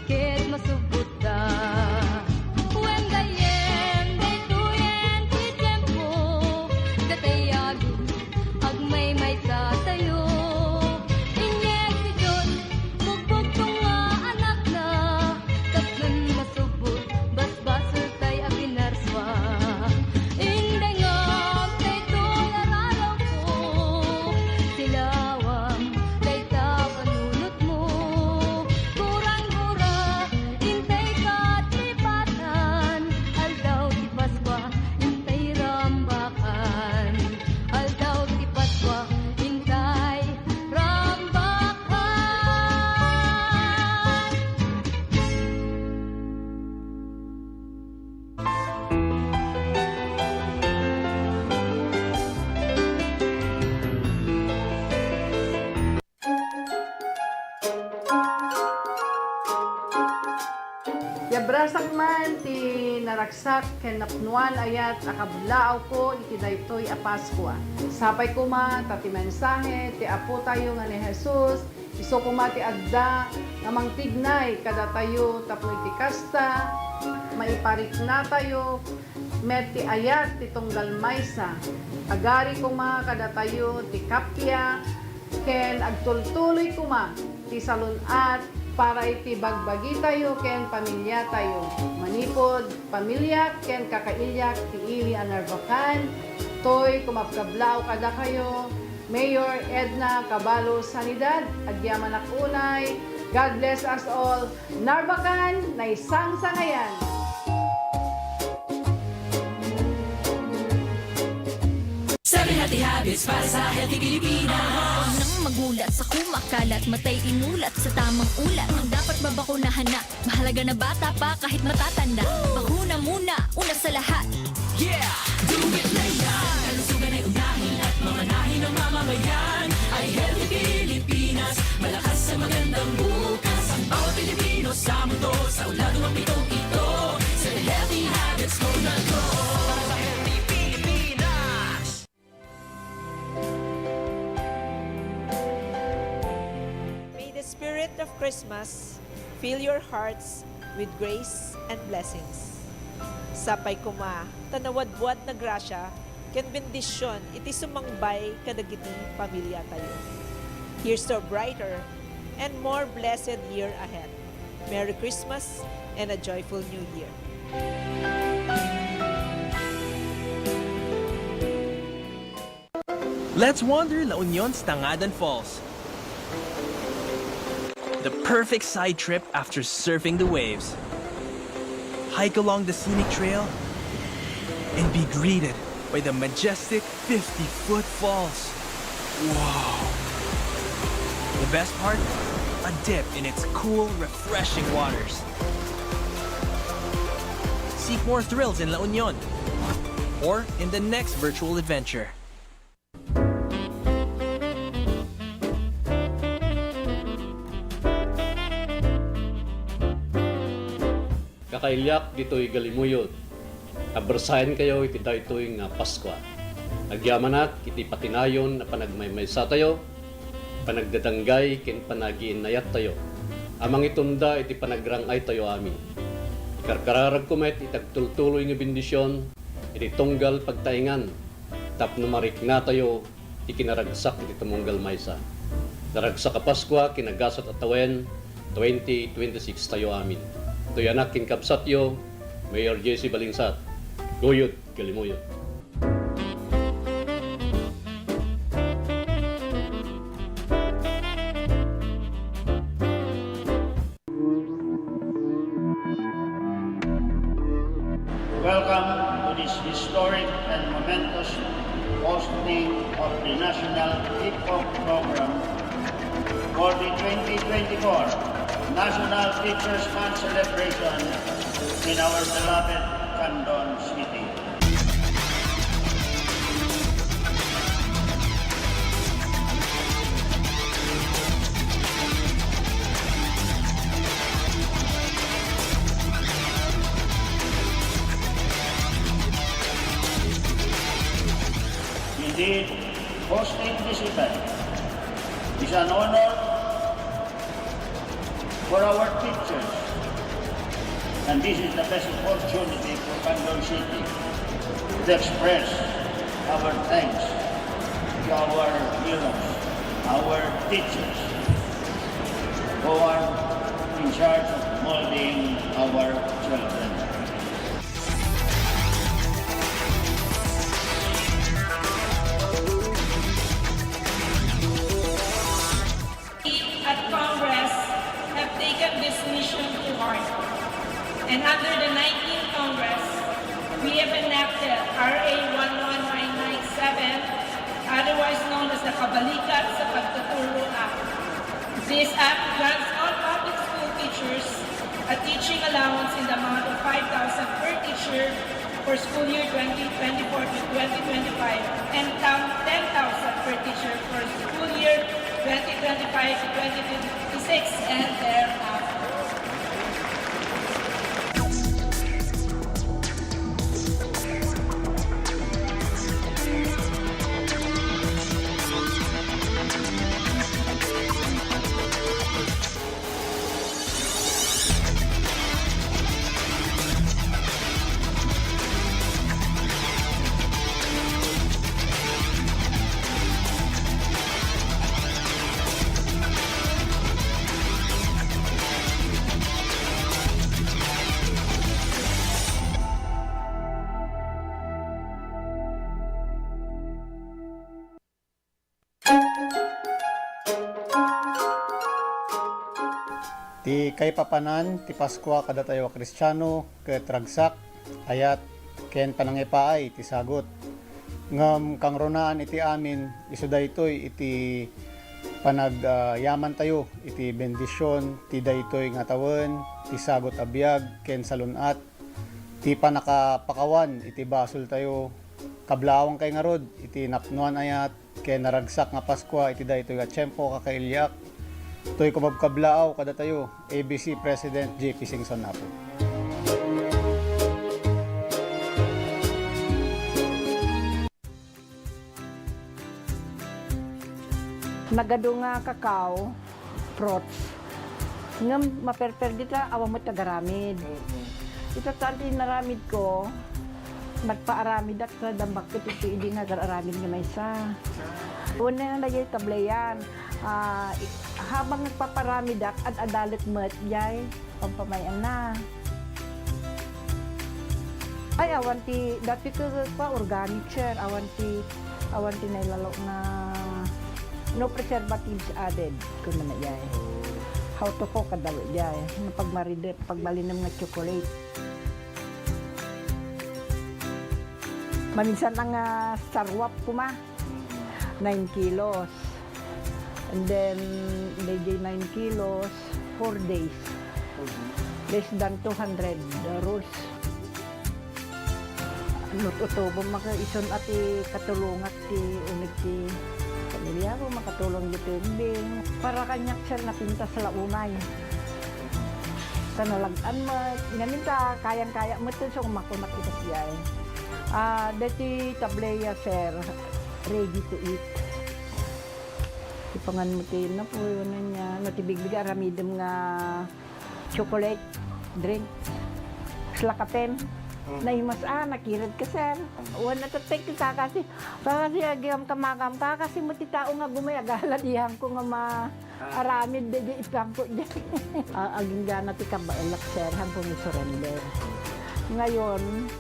ket masubot da when gayem daytoyen ti tiempo datayago agmay-may sa tayo inyek ti Diyos bugbog tong nga anak na tapnon masubot basbaso tay abinarswa inday nga daytoy araraw ko silawang dayta panunot mo kurang-kura intay ka tripatan aldaw ti Paskwa intay rambakan aldaw ti Paskwa intay rambakan. Yabrasak man ti naragsak ken napnuan ayat akablaaw ko iti daytoy a Paskwa. Sapay kuma ta ti mensahe ti Apo tayo nga ni Jesus, iso kuma ti adda nga mangtignay kada tayo tapno iti kasta, maiparik na tayo met ti ayat ti tunggal maysa. Agari kuma kada tayo ti kapya ken agtultuloy kuma ti salunat para iti bagbagi tayo ken pamilya tayo. Manipod pamilya ken kakailyak ti ili anarbakan. Toy kumapkablao kada kayo. Mayor Edna Cabalo Sanidad, agyaman akunay. God bless us all. Narbakan na isang sangayan. Seven healthy habits para sa healthy Pilipinas. Nang magulat sa kumakalat, matay inulat sa tamang ulat. Ang dapat babakunahan na, mahalaga na bata pa kahit matatanda. Bakuna muna, una sa lahat. Yeah! Do it na yan! Kalusugan ay unahin at mamanahin ng mamamayan. Ay healthy Pilipinas, malakas sa magandang bukas. Ang bawat Pilipino sa mundo, sa ulado ang pitong ito. Seven healthy habits, go na go! Para sa healthy Pilipinas! May the spirit of Christmas fill your hearts with grace and blessings. Sapay kuma, tanawad-buad na grasya, ken bendisyon, iti sumangbay kadagiti pamilya tayo. Here's to a brighter and more blessed year ahead. Merry Christmas and a joyful New Year. Let's wander La Union's Tangadan Falls. The perfect side trip after surfing the waves. Hike along the scenic trail and be greeted by the majestic 50-foot falls. Wow! The best part? A dip in its cool, refreshing waters. Seek more thrills in La Union or in the next virtual adventure. Kakailyak dito'y galimuyod. Abersayan kayo iti daytoy nga Paskwa. Agyamanat iti patinayon na panagmaymaysa tayo, panagdadanggay ken panagiinayat tayo. Amang itunda iti panagrangay tayo amin. Ikarkararag kumet itagtultuloy nga bendisyon, iti tunggal pagtaingan, tapno marikna tayo, iti kinaragsak iti tumunggal maysa. Naragsak a Paskwa kinagasat at tawen, 2026 tayo amin. Ito'y anak kinkabsatyo, Mayor Jesse Balingsat. Guyod, galimuyod. Welcome to this historic and momentous posting of the National Hip Hop Program for the 2024 National Teachers Month celebration in our beloved Candon City. Indeed, hosting this event is an honor for our teachers, and this is the best opportunity for Candon City to express our thanks to our heroes, our teachers, who are in charge of molding our children. At Congress have taken this mission to heart. And under the 19th Congress, we have enacted RA 11997, otherwise known as the Kabalikat sa Pagtuturo Act. This act grants all public school teachers a teaching allowance in the amount of 5,000 per teacher for school year 2024 to 2025 and 10,000 per teacher for school year 2025 to 2026 and thereafter. Ti kay papanan, ti Paskwa kada tayo Kristiyano, ket ragsak, ayat, ken panangipaay, ti sagot. Ngam kang ronaan iti amin, iso daytoy iti panagyaman tayo, iti bendisyon, ti daytoy nga tawen, ti sagot abiyag, ken salunat, ti panakapakawan, iti basol tayo, kablawang kay nga rod, iti napnuan ayat, ken naragsak nga Paskwa, iti daytoy nga tiyempo kakailyak, to'y kumabkablaaw kada tayo, ABC President JP Singson na po. Nagado nga kakao, fruits. Nga maperper dita, awang mo tagaramid. Ito tanti naramid ko, nagpaaramid at sa dambak ko, ito hindi nga aramid nga may isa. Una na lagay tablayan. Habang nagpaparami dak at adalit mat yay pampamayan na. Ay awanti dati ko pa organic share awanti nailalo na no preservatives added kun na yay. How to cook kadalo yay na pagbalinam nga chocolate. Maminsan ang sarwap kuma 9 kilos. And then, they gave 9 kilos, 4 days. Less than 200 rules. Lututubo makaison ati katulungat ti unig ti pamilya ko makatulong dito bing para kanyak siya napinta sa launay. Tanalagan mo, nganin ta kayang-kaya mo ito siya kumakunak kita siya. Dati tableya sir, ready to eat. Ipangan mo tayo na po yun niya. Natibig-big aramidem nga chocolate drink. Slakapen. Naimas nakirad ka sir. Wala natatay ka kasi. Kasi agam kamakam ka kasi mo ti tao nga gumayagala diyan ko nga ma-aramid de ipang ko dyan. Aging gana ti kabailak sir hanggang surrender. Ngayon,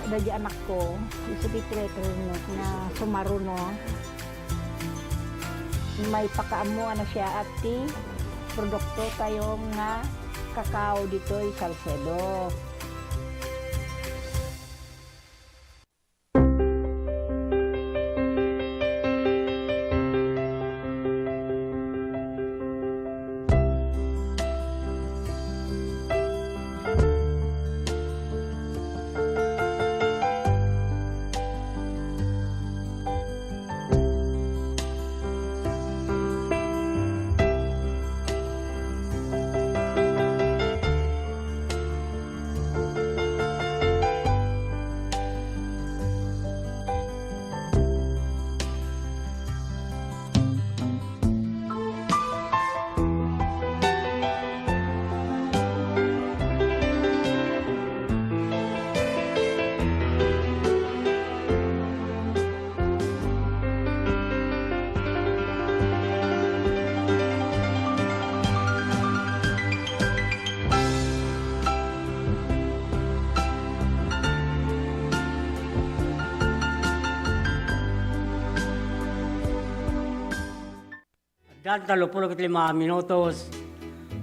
dagi anak ko, isa ti na sumaruno. May pakaamo na siya at ti produkto tayo nga kakao dito ay Salcedo. Dan 35 minutos,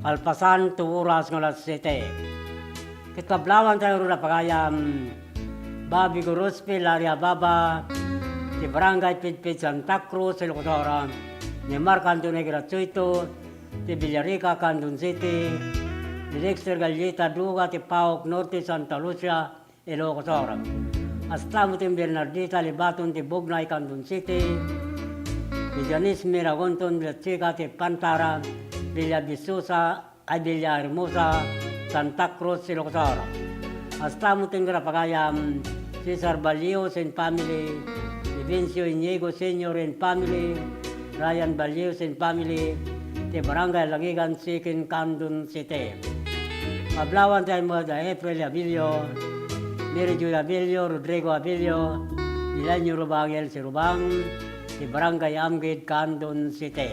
kalpasan 2 oras ng alas 7. Kitablawan tayo rin na pagayam, Babi Guruspe, Laria Baba, di Barangay Pitpit, Santa Cruz, Ilocosora, ni Marc Antonio Gratuito, di Villarica, Candon City, di Dexter Gallita, Duga, di Paok, Norte, Santa Lucia, Ilocosora. Hasta mo din Bernardita, Libaton, di Bugnay, Candon City, di Janice Miragonton, di Chica, di Pantara, Villa Bisusa, ay Villa Hermosa, Santa Cruz, Ilocosora. Hasta mo din pagayam, Cesar Balio and family, Vincio Inigo Senior and family, Ryan Balios and family, di Barangay Lagigan, Sikin, Candon City. Mablawan tayo mo da April Abilio, Mary Julia Abilio, Rodrigo Abilio, Milenio Rubangel si Rubang, di Barangay Amgid, Candon City.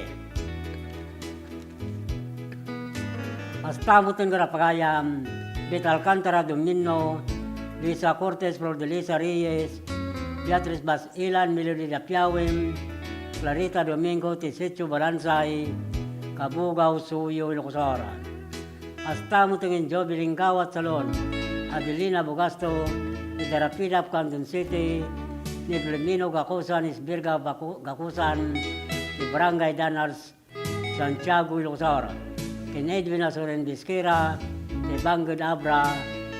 Hasta mo din pagayam, Bit Alcantara Domino, Lisa Cortez, Flor de Lisa Reyes, Beatriz Basilan, Melody Lapiawin, Clarita Domingo, Tisicho Balansay, Kabugaw, Suyo, Ilocosora. Hasta mo tingin Joby Lingkawat Salon, Adelina Bogasto, Itarapilap, Candon City, ni Blemino Gakusan, Isbirga Gakusan, ni Barangay Danars, Santiago, Ilocosora. Kin Edwin Asoren Bisquera, ni Bangod Abra,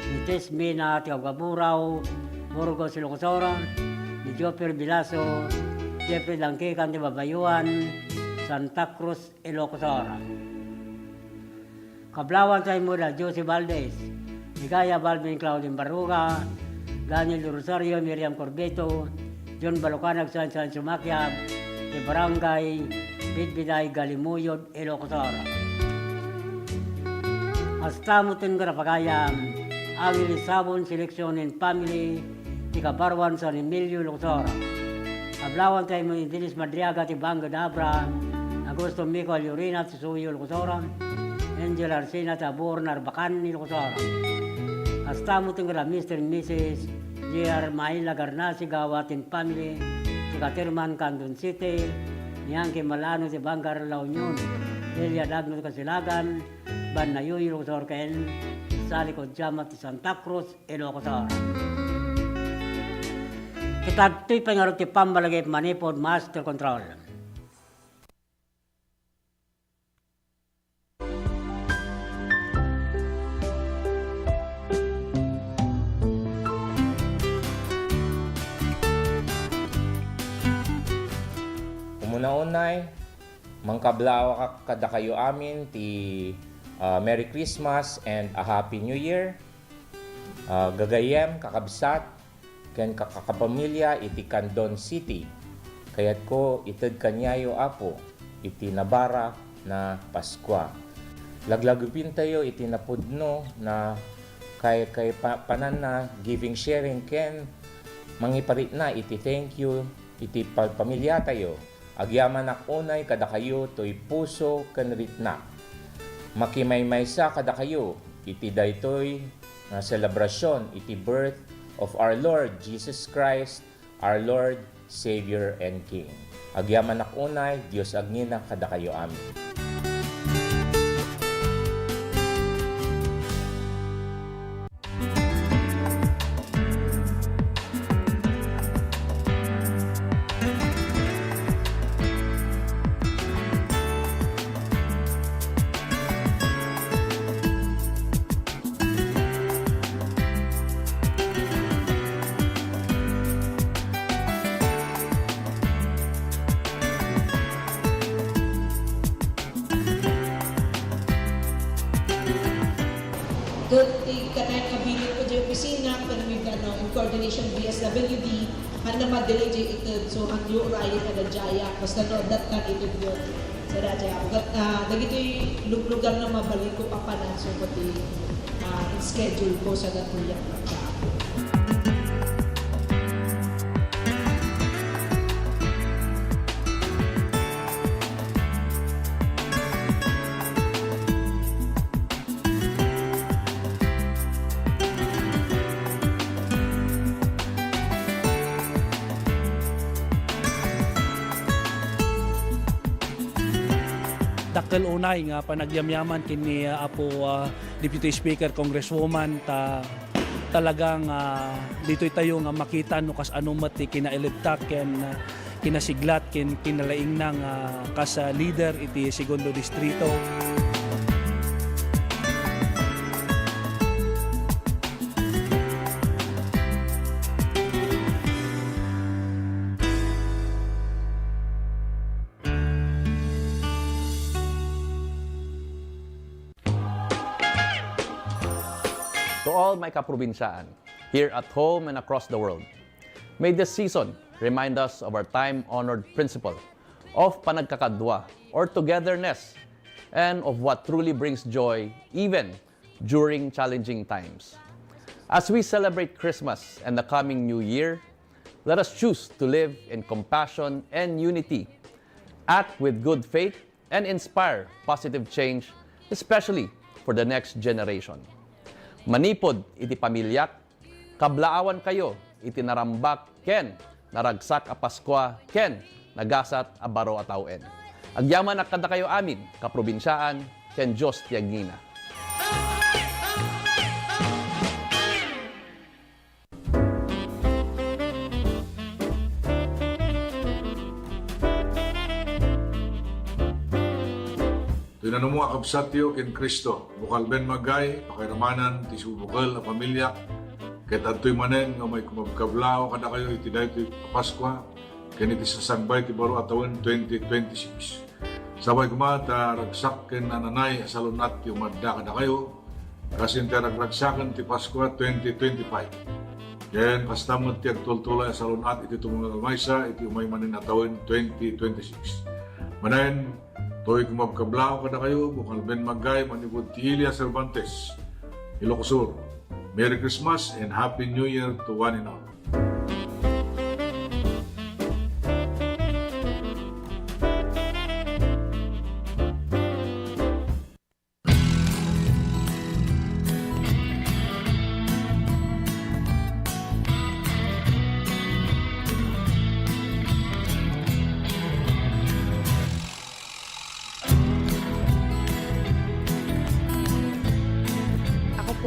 ni Tesmina, Tiagaburaw, Burgos, Ilocosora, ni Joper Bilaso, Jeffrey Langkikan, ni Babayuan, Santa Cruz, Ilocosora. Kablawan tayo mula, Josie Valdez, Ligaya Balvin Claudine Baruga, Daniel Rosario, Miriam Corbeto, John Balocanag, San Sumakyab, ni Barangay Bitbiday, Galimuyod, Ilocosora. Hasta mo pagayam, Awili Sabon, Selection and Family, Tikabarwan, San Emilio, Ilocosora. Kablawan tayo mo, Dinis Madriaga, Tibanga Dabra, Agosto Mico Alurina, Suyo, Ilocosora, Angel Arsena, Tabor, Narbacan, Ilocosora. Hasta mo Mr. and Mrs. J.R. Maila Garnasi, Gawatin Family, Tikaterman, Candon City, Niangke Malano, Bangar, La Union, Elia Dagno, Kasilagan, Banayo, Ilocosora, Ken, Saliko Jamat, Santa Cruz, Ilocosora. Kitato'y pangarap ti Pambalagay Manipod Master Control. Una-unay, mangkablaw ka kada kayo amin ti Merry Christmas and a Happy New Year. Gagayem, kakabsat, ken kakapamilya iti Candon City. Kayat ko itad kanyayo apo iti nabara na Paskwa. Laglagupin tayo iti napudno na kay panan na giving sharing ken mangiparit na iti thank you iti pamilya tayo. Agyaman unay kada kayo to'y puso kanrit na. Makimay-maysa kada kayo iti daytoy na selebrasyon iti birth of our Lord Jesus Christ, our Lord, Savior, and King. Agyaman unay, Diyos agnina kada kayo amin. Kanay kabilit ko dyan opisina, panamig in coordination BSWD, handa madelay dyan ito, so ang yung raya ka na jaya, basta no, dat ka ito yun. Sa jaya. Dagito'y lugar na mabalik ko papanan, so pati schedule ko sa gatuyak ng jaya. dakkel unay nga panagyamyaman kini Apo Deputy Speaker Congresswoman talagang dito'y tayo nga makita no kas anumat ti kinaelegta ken kinasiglat ken kinalaing nang kas leader iti segundo distrito. To all my kaprobinsaan, here at home and across the world, may this season remind us of our time-honored principle of panagkakadwa or togetherness and of what truly brings joy even during challenging times. As we celebrate Christmas and the coming New Year, let us choose to live in compassion and unity, act with good faith, and inspire positive change, especially for the next generation. Manipod iti pamilyak, kablaawan kayo iti narambak ken naragsak a Paskwa ken nagasat a baro a tawen. Agyaman kada kayo amin kaprobinsyaan ken Dios ti agngina. Tinanong mo akabsatyo ken Kristo, bukal ben magay, pakiramanan, ti subukal a pamilya, ket adtoy manen nga may kumabkablao kada kayo iti daytoy Paskwa, ken iti sasagbay ti baro a tawen 2026. Sabay kumata ragsak ken nananay asalunat ti umadda kada kayo, kasin ti ragragsakan ti Paskwa 2025. Ken kastamot ti agtultulay asalunat iti tumungal maysa iti umay manen a tawen 2026. Manen to'y kumabkablao kada kayo, bukal ben magay, manibod ti Ilia Cervantes, Ilocos Sur. Merry Christmas and Happy New Year to one and all.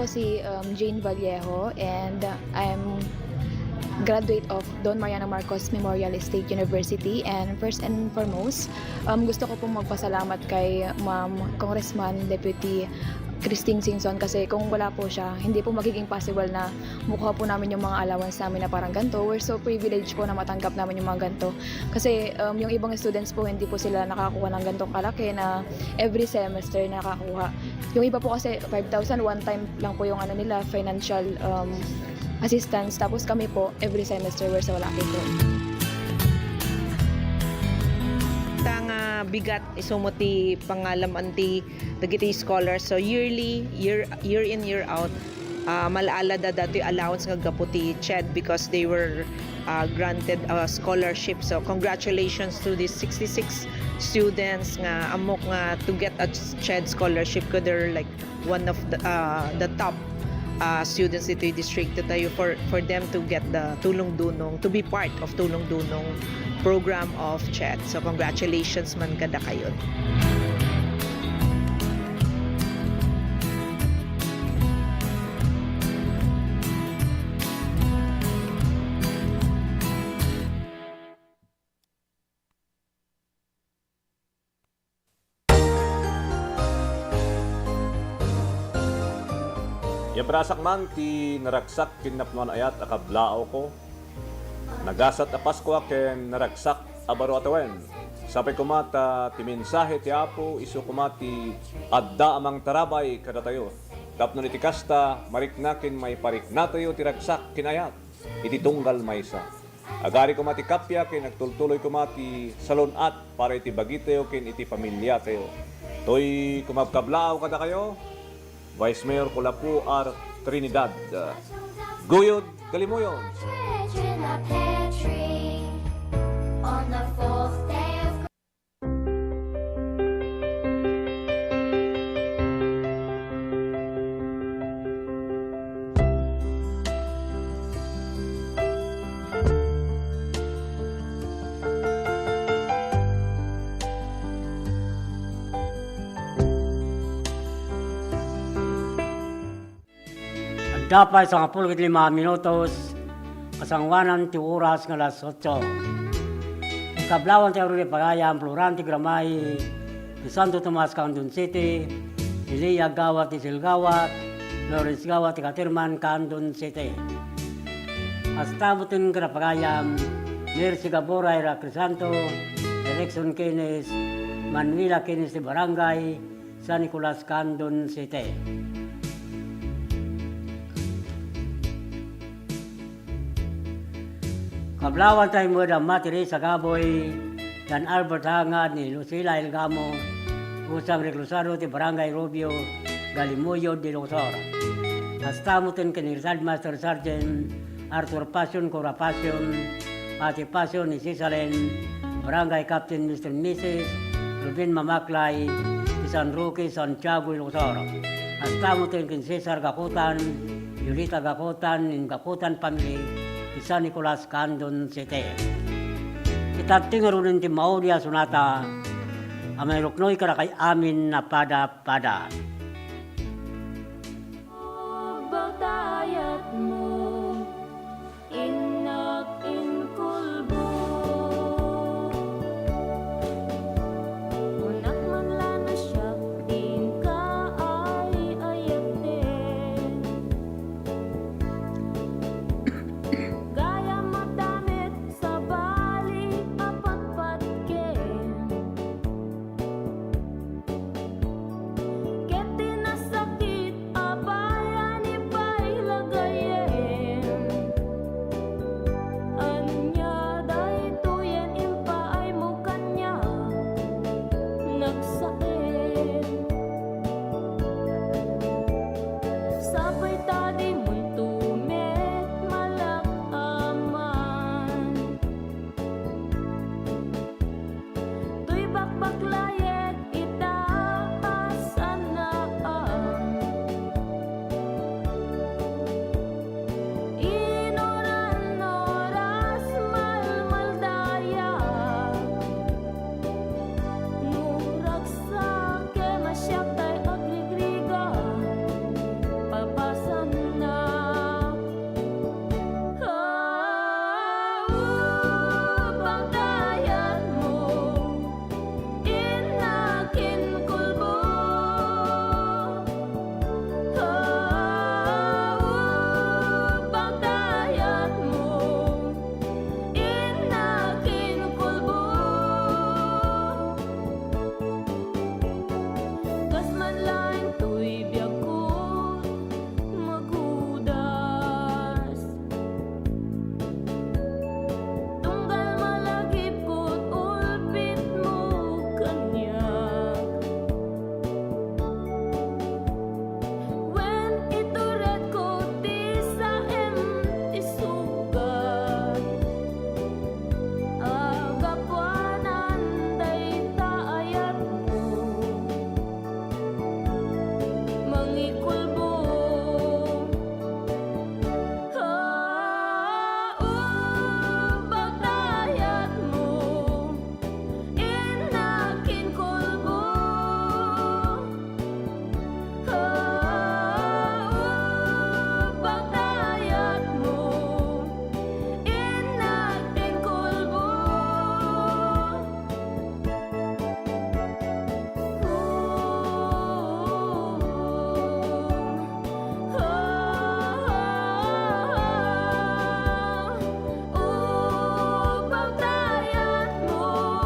Si Jane Vallejo and I'm graduate of Don Mariano Marcos Memorial State University, and first and foremost gusto ko pong magpasalamat kay Ma'am Congressman Deputy Christine Singson kasi kung wala po siya, hindi po magiging possible na mukha po namin yung mga allowance namin na parang ganito. We're so privileged po na matanggap namin yung mga ganito. Kasi yung ibang students po, hindi po sila nakakuha ng ganitong kalaki na every semester nakakuha. Yung iba po kasi 5,000, one time lang po yung nila, financial assistance. Tapos kami po, every semester we're so lucky po. Nga bigat isumuti pangalam anti dagiti scholars, so yearly year in year out malaala da dati allowance nga gaputi CHED because they were granted a scholarship. So congratulations to these 66 students nga amok nga to get a CHED scholarship, ko they're like one of the top students dito yung district tayo for them to get the tulong dunong, to be part of tulong dunong program of CHED. So congratulations man kada kayo. Yabrasak man ti naragsak kinapnuan ayat akablao ko. Nagasat a Paskwa ken naragsak a baro atawen. Sapay kumata ti mensahe ti Apo isu kumati adda amang tarabay kada tayo. Tapno iti kasta mariknakin may parikna tayo ti ragsak kinayat iti tunggal maysa. Agari kumati kapya ken nagtultuloy kumati salunat para iti bagi tayo ken iti pamilya tayo. Toy kumabkablao kada kayo. Vice Mayor Colapu R. Trinidad. Guyod Kalimuyon. Dapat sa 15 minutos, kasangwanan ti oras nga alas 8. Kablawan tayo rin pagayam, Florante Gramay, ti Santo Tomas, Candon City, Ilia Gawat, ti Silgawat, Lawrence Gawat, ti Katirman, Candon City. Hasta butin ka na pagayam, Mercy Gabora, Ira Crisanto, Erickson Kines, Manuela Kines, ti Barangay, San Nicolas, Candon City. Kablawan tayo mo da matiri sa Gaboy, Dan Albert Hangad ni Lucila Elgamo, Usang Reclusado ti Barangay Rubio, Galimuyo de Losor. Hasta mo tin Reserve Master Sergeant Arthur Passion, Cora Passion, Pati Passion ni Sisalen, Barangay Captain Mr. Mrs. Rubin Mamaklay, ti San Roque, Santiago, Losor. Hasta mo tin Cesar Gakutan, Yulita Gakutan, in Gakutan Family, San Nicolas, Candon City. Itatingarunin ti Maulia Sunata, amay ruknoy ka kay amin na pada-pada. Bagtayat mo, inak inkulbo. Unak man lana siya, din ka ay ayat din. Gaya madamit sa bali apat-pat ken. Ket tinasakit abayan ipay lagayen. Anya daytoyen impaay mo kanya nagsaen. Sabay tadi mo'y tumet malakaman. Tuy bakbaklayet itaasan na ang inoran oras malmaldaya. Nuragsak ke masyak tay agligriga papasan na. Bagtayan mo, inakin kulbo. Bagtayan mo, inakin kulbo. Kas man lain to'y biyak ko magudas. Tunggal malagip ko't ulpit mo kanyak. When itured ko ti sa ti sugat. Agapuanan day taayat mo. Mangikulbo. Bagtayat mo, inakin kulbo. Bagtayat mo, inakin kulbo. Bagtayat mo,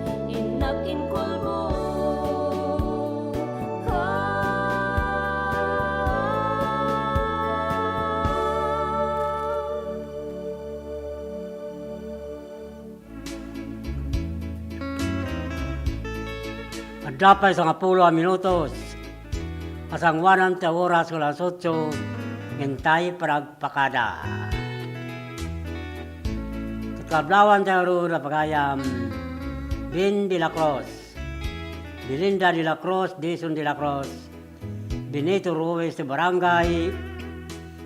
inakin kulbo. At dapat sa 10 minutos, kasangwanan ta oras ko alas 8, ngintay paragpakada. Kablawan tayo rin na pagayam, Bin de la Cruz, Belinda de la Cruz, Dison de la Cruz, Benito Ruiz de Barangay,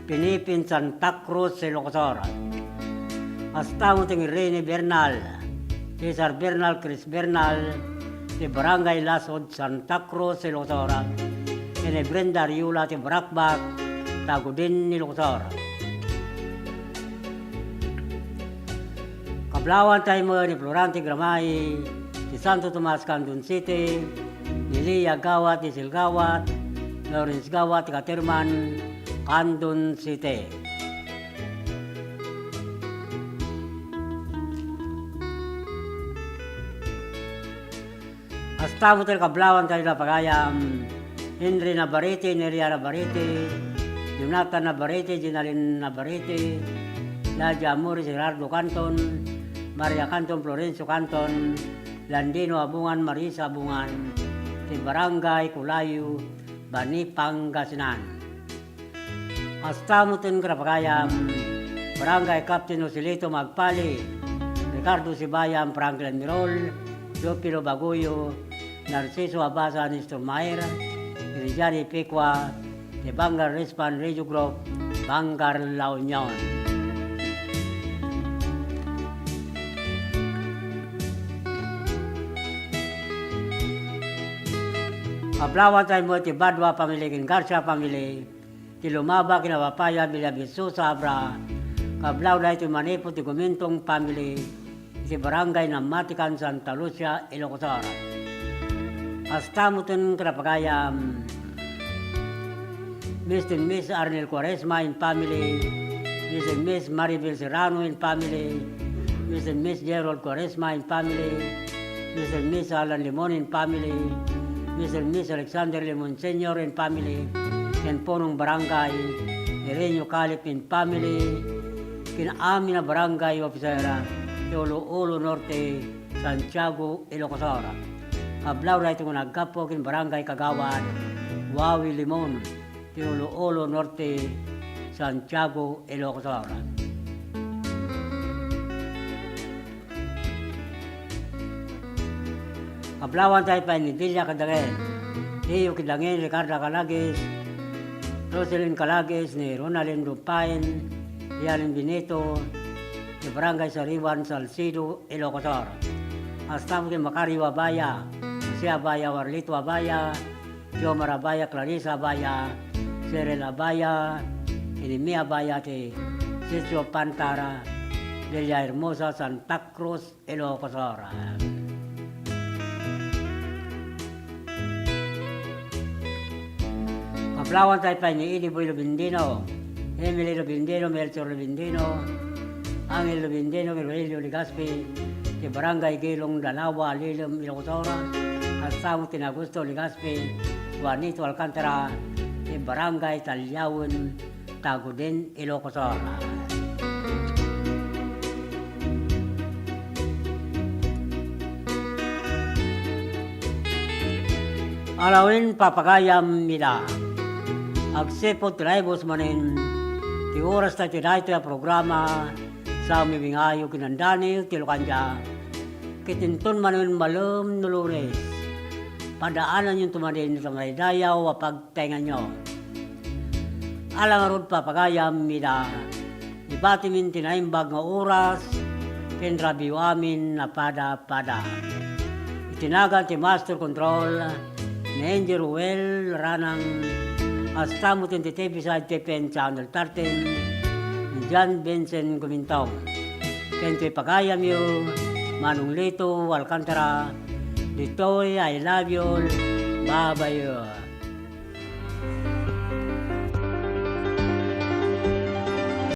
Pinipin Santa Cruz, Ilocos. Hasta mo ting Rene Bernal, Cesar Bernal, Chris Bernal, de Barangay Lasod, Santa Cruz, Ilocos. Brenda Riula, de Brakbak, tago din ni Lukosora. Kablawan tayo mo ni Florante Gramay, si Santo Tomas Candon City, ni Lia Gawat, ni Sil Gawat, Lawrence Gawat, Katerman, Candon City. Hasta mo tayo kablawan tayo na pagayam, Henry Navarrete, Neria Navarrete, Jonathan Navarrete, Ginalin Navarrete, Nadia Amores, Gerardo Canton, Maria Canton, Florencio Canton, Landino Abungan, Marisa Abungan, si Barangay Kulayu, Bani Pangasinan. Hasta mo tayo kapagayam, Barangay Captain Osilito Magpali, Ricardo Sibayam, Franklin Mirol, Jopilo Baguyo, Narciso Abasa, Nestor Mayer, Rizani Picua, de Bangar Respan Radio Group, Bangar La Union. Kablawan tayo mo ti Badwa Pamili, kin Garcia Pamili, ti Lumaba, kinawapaya, Bilabisu, Sabra, kablaw na ito Manipo, ti Gumintong Pamili, ti Barangay ng Matikan, Santa Lucia, Ilocosara. Hasta mo ito kapagayam, Mr. and Miss Arnel Quaresma in family, Mr. and Miss Maribel Serrano in family, Mr. and Miss Gerald Quaresma in family, Mr. and Miss Alan Limon in family, Mr. and Miss Alexander Limon Sr. in family, ken Ponong Barangay, Irenyo Calip in family, kinaamin na Barangay Officera, Ulo Norte, Santiago, Ilocosara. Kablaw na itong nagkapo kin Barangay Kagawan, Wawi Limon, Ulo Norte, Santiago, Ilocosara. Kablawan tayo pa ni Delia Kadangin, Tio Kidangin, Ricardo Calagis, Roselyn Calagis, ni Ronaldin Dupain, Yalin Benito, ni Barangay Sariwan, Salcido, Ilocosara. Hasta mo kin Makari Wabaya, Jose Abaya, Warlito Abaya, Jomar Abaya, Clarissa Abaya, Serel Abaya, Inimi Abaya, Sitio Pantara, Delia Hermosa, Santa Cruz, Ilocosara. Kablawan tayo pa ni Iliboy Lubindino, Emily Lubindino, Melchor Lubindino, Angel Lubindino, Rogelio Ligaspi, di Barangay Gilong Dalawa, Lilim, Ilocosara, Hasta mo Tinagusto, Ligaspi, Juanito Alcantara, di Barangay Talyawin, Tagudin, Ilocosara. Alawin papagayam nila, agsepot traibos manin, ti oras na tinayto ya programa, sa umibingayo kinandani, tilokanja, kitinton manin malum nulunes, padaanan yung tumadin sa may dayaw, wapagtengan nyo. Alang arod papagayam nila, ibatimin tinaimbag nga oras, kinrabiw amin na pada-pada. Itinagan ti Master Control, ni Angie Ruel, ranang hasta mo tin ti TV sa TPN Channel 13, John Vincent Gumintong. Kento'y pagayam yung Manong Lito Alcantara. Dito'y I love you. Bye-bye.